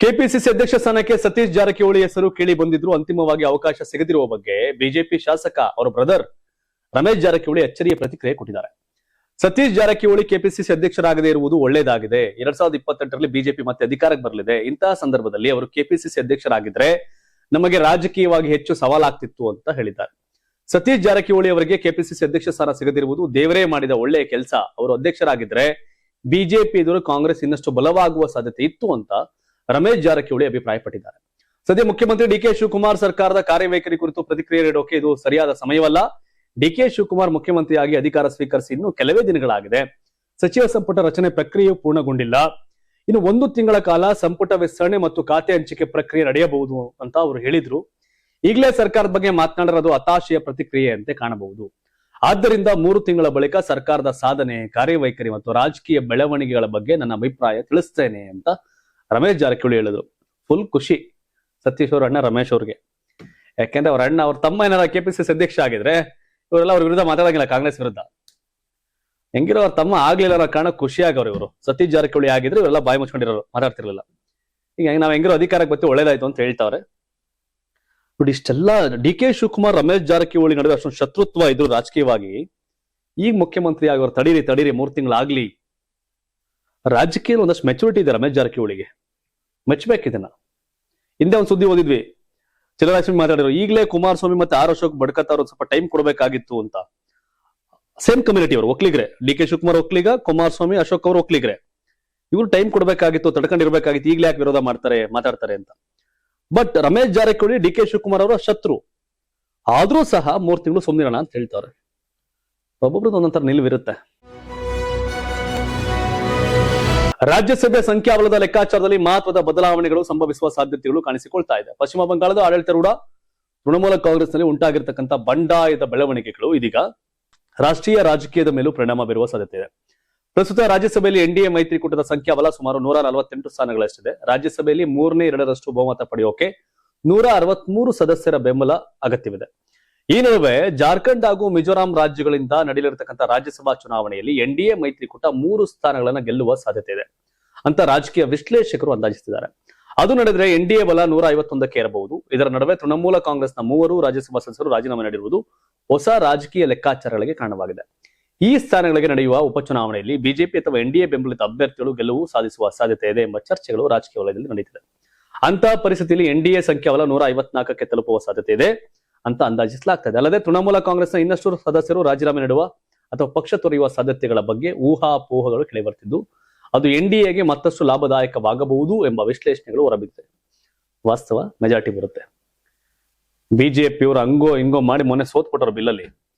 Speaker 1: ಕೆಪಿಸಿಸಿ ಅಧ್ಯಕ್ಷ ಸ್ಥಾನಕ್ಕೆ ಸತೀಶ್ ಜಾರಕಿಹೊಳಿ ಹೆಸರು ಕೇಳಿ ಬಂದಿದ್ರು. ಅಂತಿಮವಾಗಿ ಅವಕಾಶ ಸಿಗದಿರುವ ಬಗ್ಗೆ ಬಿಜೆಪಿ ಶಾಸಕ ಅವರ ಬ್ರದರ್ ರಮೇಶ್ ಜಾರಕಿಹೊಳಿ ಅಚ್ಚರಿಯ ಪ್ರತಿಕ್ರಿಯೆ ಕೊಟ್ಟಿದ್ದಾರೆ. ಸತೀಶ್ ಜಾರಕಿಹೊಳಿ ಕೆಪಿಸಿಸಿ ಅಧ್ಯಕ್ಷರಾಗದೇ ಇರುವುದು ಒಳ್ಳೇದಾಗಿದೆ. 2028ರಲ್ಲಿ ಬಿಜೆಪಿ ಮತ್ತೆ ಅಧಿಕಾರಕ್ಕೆ ಬರಲಿದೆ. ಇಂತಹ ಸಂದರ್ಭದಲ್ಲಿ ಅವರು ಕೆಪಿಸಿಸಿ ಅಧ್ಯಕ್ಷರಾಗಿದ್ರೆ ನಮಗೆ ರಾಜಕೀಯವಾಗಿ ಹೆಚ್ಚು ಸವಾಲಾಗ್ತಿತ್ತು ಅಂತ ಹೇಳಿದ್ದಾರೆ. ಸತೀಶ್ ಜಾರಕಿಹೊಳಿ ಅವರಿಗೆ ಕೆಪಿಸಿಸಿ ಅಧ್ಯಕ್ಷ ಸ್ಥಾನ ಸಿಗದಿರುವುದು ದೇವರೇ ಮಾಡಿದ ಒಳ್ಳೆಯ ಕೆಲಸ. ಅವರು ಅಧ್ಯಕ್ಷರಾಗಿದ್ರೆ ಬಿಜೆಪಿ ಎದುರು ಕಾಂಗ್ರೆಸ್ ಇನ್ನಷ್ಟು ಬಲವಾಗುವ ಸಾಧ್ಯತೆ ಇತ್ತು ಅಂತ ರಮೇಶ್ ಜಾರಕಿಹೊಳಿ ಅಭಿಪ್ರಾಯಪಟ್ಟಿದ್ದಾರೆ. ಸದ್ಯ ಮುಖ್ಯಮಂತ್ರಿ ಡಿಕೆ ಶಿವಕುಮಾರ್ ಸರ್ಕಾರದ ಕಾರ್ಯವೈಖರಿ ಕುರಿತು ಪ್ರತಿಕ್ರಿಯೆ ನೀಡೋಕೆ ಇದು ಸರಿಯಾದ ಸಮಯವಲ್ಲ. ಡಿಕೆ ಶಿವಕುಮಾರ್ ಮುಖ್ಯಮಂತ್ರಿಯಾಗಿ ಅಧಿಕಾರ ಸ್ವೀಕರಿಸಿ ಇನ್ನು ಕೆಲವೇ ದಿನಗಳಾಗಿದೆ. ಸಚಿವ ಸಂಪುಟ ರಚನೆ ಪ್ರಕ್ರಿಯೆಯು ಪೂರ್ಣಗೊಂಡಿಲ್ಲ. ಇನ್ನು 1 ತಿಂಗಳ ಕಾಲ ಸಂಪುಟ ವಿಸ್ತರಣೆ ಮತ್ತು ಖಾತೆ ಹಂಚಿಕೆ ಪ್ರಕ್ರಿಯೆ ನಡೆಯಬಹುದು ಅಂತ ಅವರು ಹೇಳಿದ್ರು. ಈಗಲೇ ಸರ್ಕಾರದ ಬಗ್ಗೆ ಮಾತನಾಡಿರೋದು ಹತಾಶೆಯ ಪ್ರತಿಕ್ರಿಯೆ ಅಂತೆ ಕಾಣಬಹುದು. ಆದ್ದರಿಂದ 3 ತಿಂಗಳ ಬಳಿಕ ಸರ್ಕಾರದ ಸಾಧನೆ, ಕಾರ್ಯವೈಖರಿ ಮತ್ತು ರಾಜಕೀಯ ಬೆಳವಣಿಗೆಗಳ ಬಗ್ಗೆ ನನ್ನ ಅಭಿಪ್ರಾಯ ತಿಳಿಸ್ತೇನೆ ಅಂತ ರಮೇಶ್ ಜಾರಕಿಹೊಳಿ ಹೇಳಿದ್ರು. ಫುಲ್ ಖುಷಿ ಸತೀಶ್ ಅವ್ರ ಅಣ್ಣ ರಮೇಶ್ ಅವ್ರಿಗೆ. ಯಾಕೆಂದ್ರೆ ಅವ್ರ ಅಣ್ಣ ಅವ್ರ ತಮ್ಮ ಏನಾರ ಕೆಪಿಸಿಸಿ ಅಧ್ಯಕ್ಷ ಆಗಿದ್ರೆ ಇವರೆಲ್ಲ ಅವ್ರ ವಿರುದ್ಧ ಮಾತಾಡಂಗಿಲ್ಲ, ಕಾಂಗ್ರೆಸ್ ವಿರುದ್ಧ. ಹೆಂಗಿರೋ ಅವ್ರ ತಮ್ಮ ಆಗ್ಲಿಲ್ಲ ಅನ್ನೋ ಕಾರಣ ಖುಷಿಯಾಗವ್ರು ಇವರು. ಸತೀಶ್ ಜಾರಕಿಹೊಳಿ ಆಗಿದ್ರೆ ಇವರೆಲ್ಲ ಬಾಯಿ ಮುಚ್ಕೊಂಡಿರೋರು, ಮಾತಾಡ್ತಿರ್ಲಿಲ್ಲ. ಈಗ ನಾವ್ ಹೆಂಗಿರೋ ಅಧಿಕಾರಕ್ಕೆ ಬರ್ತೀವಿ ಒಳ್ಳೇದಾಯ್ತು ಅಂತ ಹೇಳ್ತಾವ್ರೆ. ನೋಡಿ, ಇಷ್ಟೆಲ್ಲ ಡಿ ಕೆ ಶಿವಕುಮಾರ್ ರಮೇಶ್ ಜಾರಕಿಹೊಳಿ ನಡುವೆ ಅಷ್ಟೊಂದು ಶತ್ರುತ್ವ ಇದ್ರು ರಾಜಕೀಯವಾಗಿ. ಈಗ ಮುಖ್ಯಮಂತ್ರಿ ಆಗೋರು ತಡೀರಿ 3 ತಿಂಗಳಾಗ್ಲಿ. ರಾಜಕೀಯ ಒಂದಷ್ಟು ಮೆಚುರಿಟಿ ಇದೆ ರಮೇಶ್ ಜಾರಕಿಹೊಳಿಗೆ, ಮೆಚ್ಚಬೇಕಿದನ್ನ. ಹಿಂದೆ ಒಂದು ಸುದ್ದಿ ಓದಿದ್ವಿ, ಚಿಲಲಕ್ಷ್ಮಿ ಮಾತಾಡಿದ್ರು ಈಗಲೇ ಕುಮಾರಸ್ವಾಮಿ ಮತ್ತೆ ಆರ್ ಅಶೋಕ್ ಬಡ್ಕತ್ ಸ್ವಲ್ಪ ಟೈಮ್ ಕೊಡಬೇಕಾಗಿತ್ತು ಅಂತ. ಸೇಮ್ ಕಮ್ಯುನಿಟಿ ಅವರು, ಒಕ್ಲಿಗ್ರೆ. ಡಿ ಕೆ ಶಿವಕುಮಾರ್ ಒಕ್ಲಿಗ, ಕುಮಾರಸ್ವಾಮಿ ಅಶೋಕ್ ಅವರು ಒಕ್ಲಿಗ್ರೆ. ಇವ್ರು ಟೈಮ್ ಕೊಡಬೇಕಾಗಿತ್ತು, ತಡ್ಕೊಂಡಿರ್ಬೇಕಾಗಿತ್ತು. ಈಗಲೇ ಯಾಕೆ ವಿರೋಧ ಮಾತಾಡ್ತಾರೆ ಅಂತ. But Ramesh Jarkiholi D K Shivakumar ಅವರ ಶತ್ರು ಆದ್ರೂ ಸಹ 3 ತಿಂಗಳು ಸುಮ್ನಿರೋಣ ಅಂತ ಹೇಳ್ತಾರೆ. ಒಬ್ಬೊಬ್ರದ್ದು ಒಂದೊಂಥರ ನಿಲುವಿರುತ್ತೆ. ರಾಜ್ಯಸಭೆ ಸಂಖ್ಯಾಬಲದ ಲೆಕ್ಕಾಚಾರದಲ್ಲಿ ಮಹತ್ವದ ಬದಲಾವಣೆಗಳು ಸಂಭವಿಸುವ ಸಾಧ್ಯತೆಗಳು ಕಾಣಿಸಿಕೊಳ್ತಾ ಇದೆ. ಪಶ್ಚಿಮ ಬಂಗಾಳದ ಆಡಳಿತಾರೂಢ ತೃಣಮೂಲ ಕಾಂಗ್ರೆಸ್ನಲ್ಲಿ ಉಂಟಾಗಿರ್ತಕ್ಕಂಥ ಬಂಡಾಯದ ಬೆಳವಣಿಗೆಗಳು ಇದೀಗ ರಾಷ್ಟ್ರೀಯ ರಾಜಕೀಯದ ಮೇಲೂ ಪರಿಣಾಮ ಬೀರುವ ಸಾಧ್ಯತೆ ಇದೆ. ಪ್ರಸ್ತುತ ರಾಜ್ಯಸಭೆಯಲ್ಲಿ ಎನ್ಡಿಎ ಮೈತ್ರಿಕೂಟದ ಸಂಖ್ಯಾಬಲ ಸುಮಾರು 148 ಸ್ಥಾನಗಳಷ್ಟಿದೆ. ರಾಜ್ಯಸಭೆಯಲ್ಲಿ 3/2 ಬಹುಮತ ಪಡೆಯೋಕೆ 163 ಸದಸ್ಯರ ಬೆಂಬಲ ಅಗತ್ಯವಿದೆ. ಈ ನಡುವೆ ಜಾರ್ಖಂಡ್ ಹಾಗೂ ಮಿಜೋರಾಂ ರಾಜ್ಯಗಳಿಂದ ನಡೆಯಲಿರತಕ್ಕಂಥ ರಾಜ್ಯಸಭಾ ಚುನಾವಣೆಯಲ್ಲಿ ಎನ್ಡಿಎ ಮೈತ್ರಿಕೂಟ 3 ಸ್ಥಾನಗಳನ್ನ ಗೆಲ್ಲುವ ಸಾಧ್ಯತೆ ಇದೆ ಅಂತ ರಾಜಕೀಯ ವಿಶ್ಲೇಷಕರು ಅಂದಾಜಿಸಿದ್ದಾರೆ. ಅದು ನಡೆದರೆ ಎನ್ಡಿಎ ಬಲ 151ಕ್ಕೆ ಏರಬಹುದು. ಇದರ ನಡುವೆ ತೃಣಮೂಲ ಕಾಂಗ್ರೆಸ್ನ 3 ರಾಜ್ಯಸಭಾ ಸದಸ್ಯರು ರಾಜೀನಾಮೆ ನೀಡಿರುವುದು ಹೊಸ ರಾಜಕೀಯ ಲೆಕ್ಕಾಚಾರಗಳಿಗೆ ಕಾರಣವಾಗಿದೆ. ಈ ಸ್ಥಾನಗಳಿಗೆ ನಡೆಯುವ ಉಪಚುನಾವಣೆಯಲ್ಲಿ ಬಿಜೆಪಿ ಅಥವಾ ಎನ್ಡಿಎ ಬೆಂಬಲಿತ ಅಭ್ಯರ್ಥಿಗಳು ಗೆಲುವು ಸಾಧಿಸುವ ಸಾಧ್ಯತೆ ಇದೆ ಎಂಬ ಚರ್ಚೆಗಳು ರಾಜಕೀಯ ವಲಯದಲ್ಲಿ ನಡೆಯುತ್ತಿದೆ. ಅಂತಹ ಪರಿಸ್ಥಿತಿಯಲ್ಲಿ ಎನ್ಡಿಎ ಸಂಖ್ಯಾಬಲ 154ಕ್ಕೆ ತಲುಪುವ ಸಾಧ್ಯತೆ ಇದೆ ಅಂತ ಅಂದಾಜಿಸಲಾಗ್ತದೆ. ಅಲ್ಲದೆ ತೃಣಮೂಲ ಕಾಂಗ್ರೆಸ್ನ ಇನ್ನಷ್ಟು ಸದಸ್ಯರು ರಾಜೀನಾಮೆ ನೀಡುವ ಅಥವಾ ಪಕ್ಷ ತೊರೆಯುವ ಸಾಧ್ಯತೆಗಳ ಬಗ್ಗೆ ಊಹಾಪೋಹಗಳು ಕೇಳಿಬರ್ತಿದ್ದು ಅದು ಎನ್ಡಿಎಗೆ ಮತ್ತಷ್ಟು ಲಾಭದಾಯಕವಾಗಬಹುದು ಎಂಬ ವಿಶ್ಲೇಷಣೆಗಳು ಹೊರಬಿದ್ದಿದೆ. ವಾಸ್ತವ ಮೆಜಾರಿಟಿ ಬರುತ್ತೆ. ಬಿಜೆಪಿಯವರು ಹಂಗೋ ಹಿಂಗೋ ಮಾಡಿ ಮೊನ್ನೆ ಸೋತ್ಬಿಟ್ಟರು ಬಿಲ್ಲಲ್ಲಿ,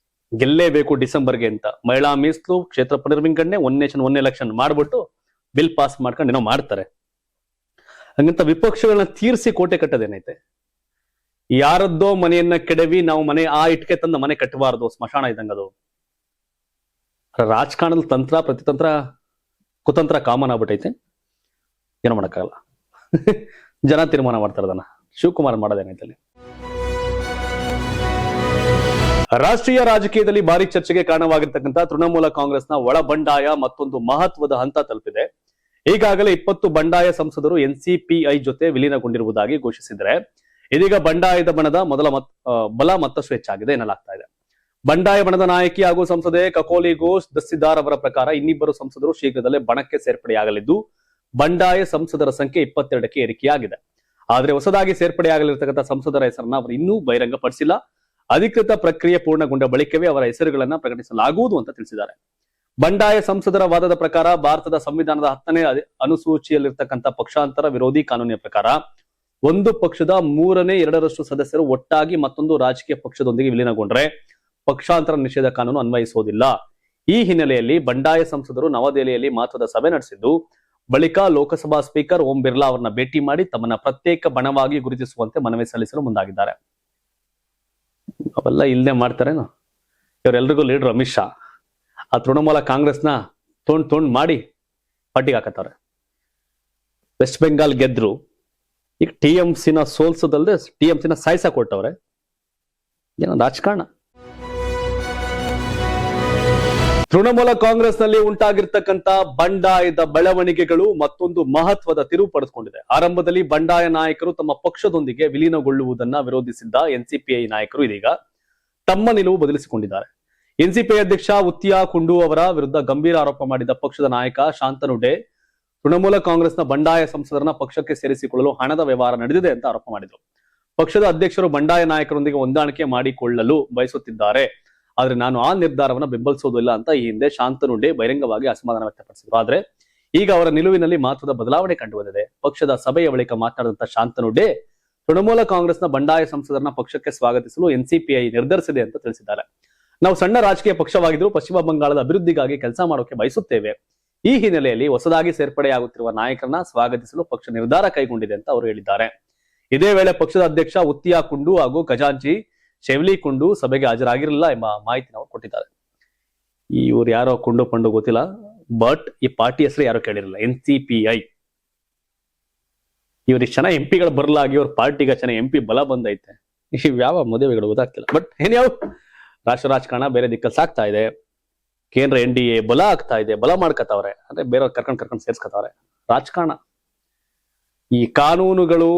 Speaker 1: ಗೆಲ್ಲೇಬೇಕು ಡಿಸೆಂಬರ್ಗೆ ಅಂತ. ಮಹಿಳಾ ಮೀಸಲು, ಕ್ಷೇತ್ರ ಪುನರ್ವಿಂಗಡಣೆ, 1 ನೇಷನ್ 1 ಎಲೆಕ್ಷನ್ ಮಾಡ್ಬಿಟ್ಟು ಬಿಲ್ ಪಾಸ್ ಮಾಡ್ಕೊಂಡು ಏನೋ ಮಾಡ್ತಾರೆ. ಹಂಗಂತ ವಿಪಕ್ಷಗಳನ್ನ ತೀರ್ಸಿ ಕೋಟೆ ಕಟ್ಟೋದೇನೈತೆ? ಯಾರದ್ದೋ ಮನೆಯನ್ನ ಕೆಡವಿ ನಾವು ಮನೆ ಆ ಇಟ್ಕೆ ತಂದ ಮನೆ ಕಟ್ಟಬಾರದು, ಸ್ಮಶಾನ ಇದ್ದಂಗ ಅದು. ರಾಜಕಾರಣದಲ್ಲಿ ತಂತ್ರ ಪ್ರತಿತಂತ್ರ ಕುತಂತ್ರ ಕಾಮನ್ ಆಗ್ಬಿಟ್ಟೈತೆ, ಏನೋ ಮಾಡಕ್ಕಾಗಲ್ಲ. ಜನ ತೀರ್ಮಾನ ಮಾಡ್ತಾರೆ ಅದನ್ನ. ಶಿವಕುಮಾರ್ ಮಾಡೋದೇನೈತಲ್ಲಿ. ರಾಷ್ಟ್ರೀಯ ರಾಜಕೀಯದಲ್ಲಿ ಭಾರಿ ಚರ್ಚೆಗೆ ಕಾರಣವಾಗಿರ್ತಕ್ಕಂಥ ತೃಣಮೂಲ ಕಾಂಗ್ರೆಸ್ನ ಒಳ ಬಂಡಾಯ ಮತ್ತೊಂದು ಮಹತ್ವದ ಹಂತ ತಲುಪಿದೆ. ಈಗಾಗಲೇ 20 ಬಂಡಾಯ ಸಂಸದರು ಎನ್ಸಿಪಿಐ ಜೊತೆ ವಿಲೀನಗೊಂಡಿರುವುದಾಗಿ ಘೋಷಿಸಿದರೆ ಇದೀಗ ಬಂಡಾಯದ ಬಣದ ಬಲ ಮತ್ತಷ್ಟು ಹೆಚ್ಚಾಗಿದೆ ಎನ್ನಲಾಗ್ತಾ ಇದೆ. ಬಂಡಾಯ ಬಣದ ನಾಯಕಿ ಹಾಗೂ ಸಂಸದೆ ಕಕೋಲಿ ಘೋಷ್ ದಸ್ತಿದಾರ್ ಅವರ ಪ್ರಕಾರ ಇನ್ನಿಬ್ಬರು ಸಂಸದರು ಶೀಘ್ರದಲ್ಲೇ ಬಣಕ್ಕೆ ಸೇರ್ಪಡೆಯಾಗಲಿದ್ದು ಬಂಡಾಯ ಸಂಸದರ ಸಂಖ್ಯೆ 22ಕ್ಕೆ ಏರಿಕೆಯಾಗಿದೆ. ಆದರೆ ಹೊಸದಾಗಿ ಸೇರ್ಪಡೆಯಾಗಲಿರತಕ್ಕಂಥ ಸಂಸದರ ಹೆಸರನ್ನ ಅವರು ಇನ್ನೂ ಬಹಿರಂಗಪಡಿಸಿಲ್ಲ. ಅಧಿಕೃತ ಪ್ರಕ್ರಿಯೆ ಪೂರ್ಣಗೊಂಡ ಬಳಿಕವೇ ಅವರ ಹೆಸರುಗಳನ್ನ ಪ್ರಕಟಿಸಲಾಗುವುದು ಅಂತ ತಿಳಿಸಿದ್ದಾರೆ. ಬಂಡಾಯ ಸಂಸದರ ವಾದದ ಪ್ರಕಾರ ಭಾರತದ ಸಂವಿಧಾನದ 10ನೇ ಅನುಸೂಚಿಯಲ್ಲಿರ್ತಕ್ಕಂಥ ಪಕ್ಷಾಂತರ ವಿರೋಧಿ ಕಾನೂನಿನ ಪ್ರಕಾರ ಒಂದು ಪಕ್ಷದ 3/2 ಸದಸ್ಯರು ಒಟ್ಟಾಗಿ ಮತ್ತೊಂದು ರಾಜಕೀಯ ಪಕ್ಷದೊಂದಿಗೆ ವಿಲೀನಗೊಂಡ್ರೆ ಪಕ್ಷಾಂತರ ನಿಷೇಧ ಕಾನೂನು ಅನ್ವಯಿಸುವುದಿಲ್ಲ. ಈ ಹಿನ್ನೆಲೆಯಲ್ಲಿ ಬಂಡಾಯ ಸಂಸದರು ನವದೆಹಲಿಯಲ್ಲಿ ಮಹತ್ವದ ಸಭೆ ನಡೆಸಿದ್ದು ಬಳಿಕ ಲೋಕಸಭಾ ಸ್ಪೀಕರ್ ಓಂ ಬಿರ್ಲಾ ಅವರನ್ನ ಭೇಟಿ ಮಾಡಿ ತಮ್ಮನ್ನ ಪ್ರತ್ಯೇಕ ಬಣವಾಗಿ ಗುರುತಿಸುವಂತೆ ಮನವಿ ಸಲ್ಲಿಸಲು ಮುಂದಾಗಿದ್ದಾರೆ. ಅವೆಲ್ಲ ಇಲ್ಲದೆ ಮಾಡ್ತಾರೇನು? ಇವರೆಲ್ರಿಗೂ ಲೀಡರ್ ಅಮಿತ್ ಶಾ ಆ ತೃಣಮೂಲ ಕಾಂಗ್ರೆಸ್ನ ತೊಂಡ್ ಮಾಡಿ ಪಾರ್ಟಿಗೆ ಹಾಕತ್ತವ್ರೆ. ವೆಸ್ಟ್ ಬೆಂಗಾಲ್ ಗೆದ್ರು, ಈಗ TMCನ ಸೋಲ್ಸೋದಲ್ದೆ TMCನ ಸಾಯ್ಸಕ್ ಕೊಟ್ಟವ್ರೆ. ಏನೋ ರಾಜಕಾರಣ. ತೃಣಮೂಲ ಕಾಂಗ್ರೆಸ್ನಲ್ಲಿ ಉಂಟಾಗಿರ್ತಕ್ಕಂಥ ಬಂಡಾಯದ ಬೆಳವಣಿಗೆಗಳು ಮತ್ತೊಂದು ಮಹತ್ವದ ತಿರುವು ಪಡೆದುಕೊಂಡಿದೆ. ಆರಂಭದಲ್ಲಿ ಬಂಡಾಯ ನಾಯಕರು ತಮ್ಮ ಪಕ್ಷದೊಂದಿಗೆ ವಿಲೀನಗೊಳ್ಳುವುದನ್ನ ವಿರೋಧಿಸಿದ್ದ ಎನ್ಸಿಪಿಐ ನಾಯಕರು ಇದೀಗ ತಮ್ಮ ನಿಲುವು ಬದಲಿಸಿಕೊಂಡಿದ್ದಾರೆ. ಎನ್ಸಿಪಿಐ ಅಧ್ಯಕ್ಷ ಉತ್ತಿಯಾ ಕುಂಡು ಅವರ ವಿರುದ್ಧ ಗಂಭೀರ ಆರೋಪ ಮಾಡಿದ ಪಕ್ಷದ ನಾಯಕ ಶಾಂತನು ಡೇ ತೃಣಮೂಲ ಕಾಂಗ್ರೆಸ್ನ ಬಂಡಾಯ ಸಂಸದರನ್ನ ಪಕ್ಷಕ್ಕೆ ಸೇರಿಸಿಕೊಳ್ಳಲು ಹಣದ ವ್ಯವಹಾರ ನಡೆದಿದೆ ಅಂತ ಆರೋಪ ಮಾಡಿದರು. ಪಕ್ಷದ ಅಧ್ಯಕ್ಷರು ಬಂಡಾಯ ನಾಯಕರೊಂದಿಗೆ ಹೊಂದಾಣಿಕೆ ಮಾಡಿಕೊಳ್ಳಲು ಬಯಸುತ್ತಿದ್ದಾರೆ, ಆದ್ರೆ ನಾನು ಆ ನಿರ್ಧಾರವನ್ನು ಬೆಂಬಲಿಸುವುದಿಲ್ಲ ಅಂತ ಈ ಹಿಂದೆ ಶಾಂತನು ಡೇ ಬಹಿರಂಗವಾಗಿ ಅಸಮಾಧಾನ ವ್ಯಕ್ತಪಡಿಸಿದ್ರು. ಆದ್ರೆ ಈಗ ಅವರ ನಿಲುವಿನಲ್ಲಿ ಮಹತ್ವದ ಬದಲಾವಣೆ ಕಂಡುಬಂದಿದೆ. ಪಕ್ಷದ ಸಭೆಯ ಬಳಿಕ ಮಾತನಾಡಿದಂತ ಶಾಂತನು ಡೇ ತೃಣಮೂಲ ಕಾಂಗ್ರೆಸ್ನ ಬಂಡಾಯ ಸಂಸದರನ್ನ ಪಕ್ಷಕ್ಕೆ ಸ್ವಾಗತಿಸಲು ಎನ್ಸಿಪಿಐ ನಿರ್ಧರಿಸಿದೆ ಅಂತ ತಿಳಿಸಿದ್ದಾರೆ. ನಾವು ಸಣ್ಣ ರಾಜಕೀಯ ಪಕ್ಷವಾಗಿದ್ರು ಪಶ್ಚಿಮ ಬಂಗಾಳದ ಅಭಿವೃದ್ಧಿಗಾಗಿ ಕೆಲಸ ಮಾಡೋಕೆ ಬಯಸುತ್ತೇವೆ. ಈ ಹಿನ್ನೆಲೆಯಲ್ಲಿ ಹೊಸದಾಗಿ ಸೇರ್ಪಡೆಯಾಗುತ್ತಿರುವ ನಾಯಕರನ್ನ ಸ್ವಾಗತಿಸಲು ಪಕ್ಷ ನಿರ್ಧಾರ ಕೈಗೊಂಡಿದೆ ಅಂತ ಅವರು ಹೇಳಿದ್ದಾರೆ. ಇದೇ ವೇಳೆ ಪಕ್ಷದ ಅಧ್ಯಕ್ಷ ಉತ್ತಿಯಾ ಕುಂಡು ಹಾಗೂ ಖಜಾಂಚಿ ಶೆವ್ಲಿ ಕುಂಡು ಸಭೆಗೆ ಹಾಜರಾಗಿರಲಿಲ್ಲ ಎಂಬ ಮಾಹಿತಿನ ಅವರು ಕೊಟ್ಟಿದ್ದಾರೆ. ಇವ್ರು ಯಾರೋ ಕುಂಡು ಪಂಡು ಗೊತ್ತಿಲ್ಲ, ಬಟ್ ಈ ಪಾರ್ಟಿ ಹೆಸರು ಯಾರು ಕೇಳಿರಲಿಲ್ಲ, ಎನ್ಸಿಪಿಐ. ಇವ್ರಿಗೆ ಚೆನ್ನಾಗಿ ಎಂಪಿಗಳು ಬರಲಾಗಿ ಅವ್ರ ಪಾರ್ಟಿಗೆ ಚೆನ್ನಾಗಿ MP ಬಲ ಬಂದೈತೆ. ಯಾವ ಮದುವೆಗಳು ಗೊತ್ತಾಗ್ತಿಲ್ಲ. ಬಟ್ ಏನ್ಯಾವ ರಾಷ್ಟ್ರ ರಾಜಕಾರಣ ಬೇರೆ ದಿಕ್ಕಲ್ಲಿ ಸಾಕ್ತಾ ಇದೆ. ಕೇಂದ್ರ NDA ಬಲ ಆಗ್ತಾ ಇದೆ, ಬಲ ಮಾಡ್ಕತ್ತವ್ರೆ, ಅಂದ್ರೆ ಬೇರೆಯವ್ರು ಕರ್ಕೊಂಡು ಸೇರ್ಸ್ಕತ್ತವ್ರೆ. ರಾಜಕಾರಣ, ಈ ಕಾನೂನುಗಳು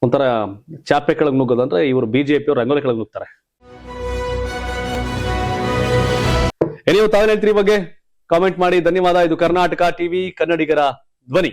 Speaker 1: ಒಂಥರ ಚಾಪೆ ಕೆಳಗೆ ನುಗ್ಗೋದಂದ್ರೆ ಇವರು BJP ಅವ್ರು ರಂಗೋಲಿ ಕೆಳಗೆ ನುಗ್ತಾರೆ. ನೀವು ತಾವೇನ್ ಹೇಳ್ತೀರಿ ಬಗ್ಗೆ ಕಾಮೆಂಟ್ ಮಾಡಿ. ಧನ್ಯವಾದ. ಇದು ಕರ್ನಾಟಕ ಟಿವಿ, ಕನ್ನಡಿಗರ ಧ್ವನಿ.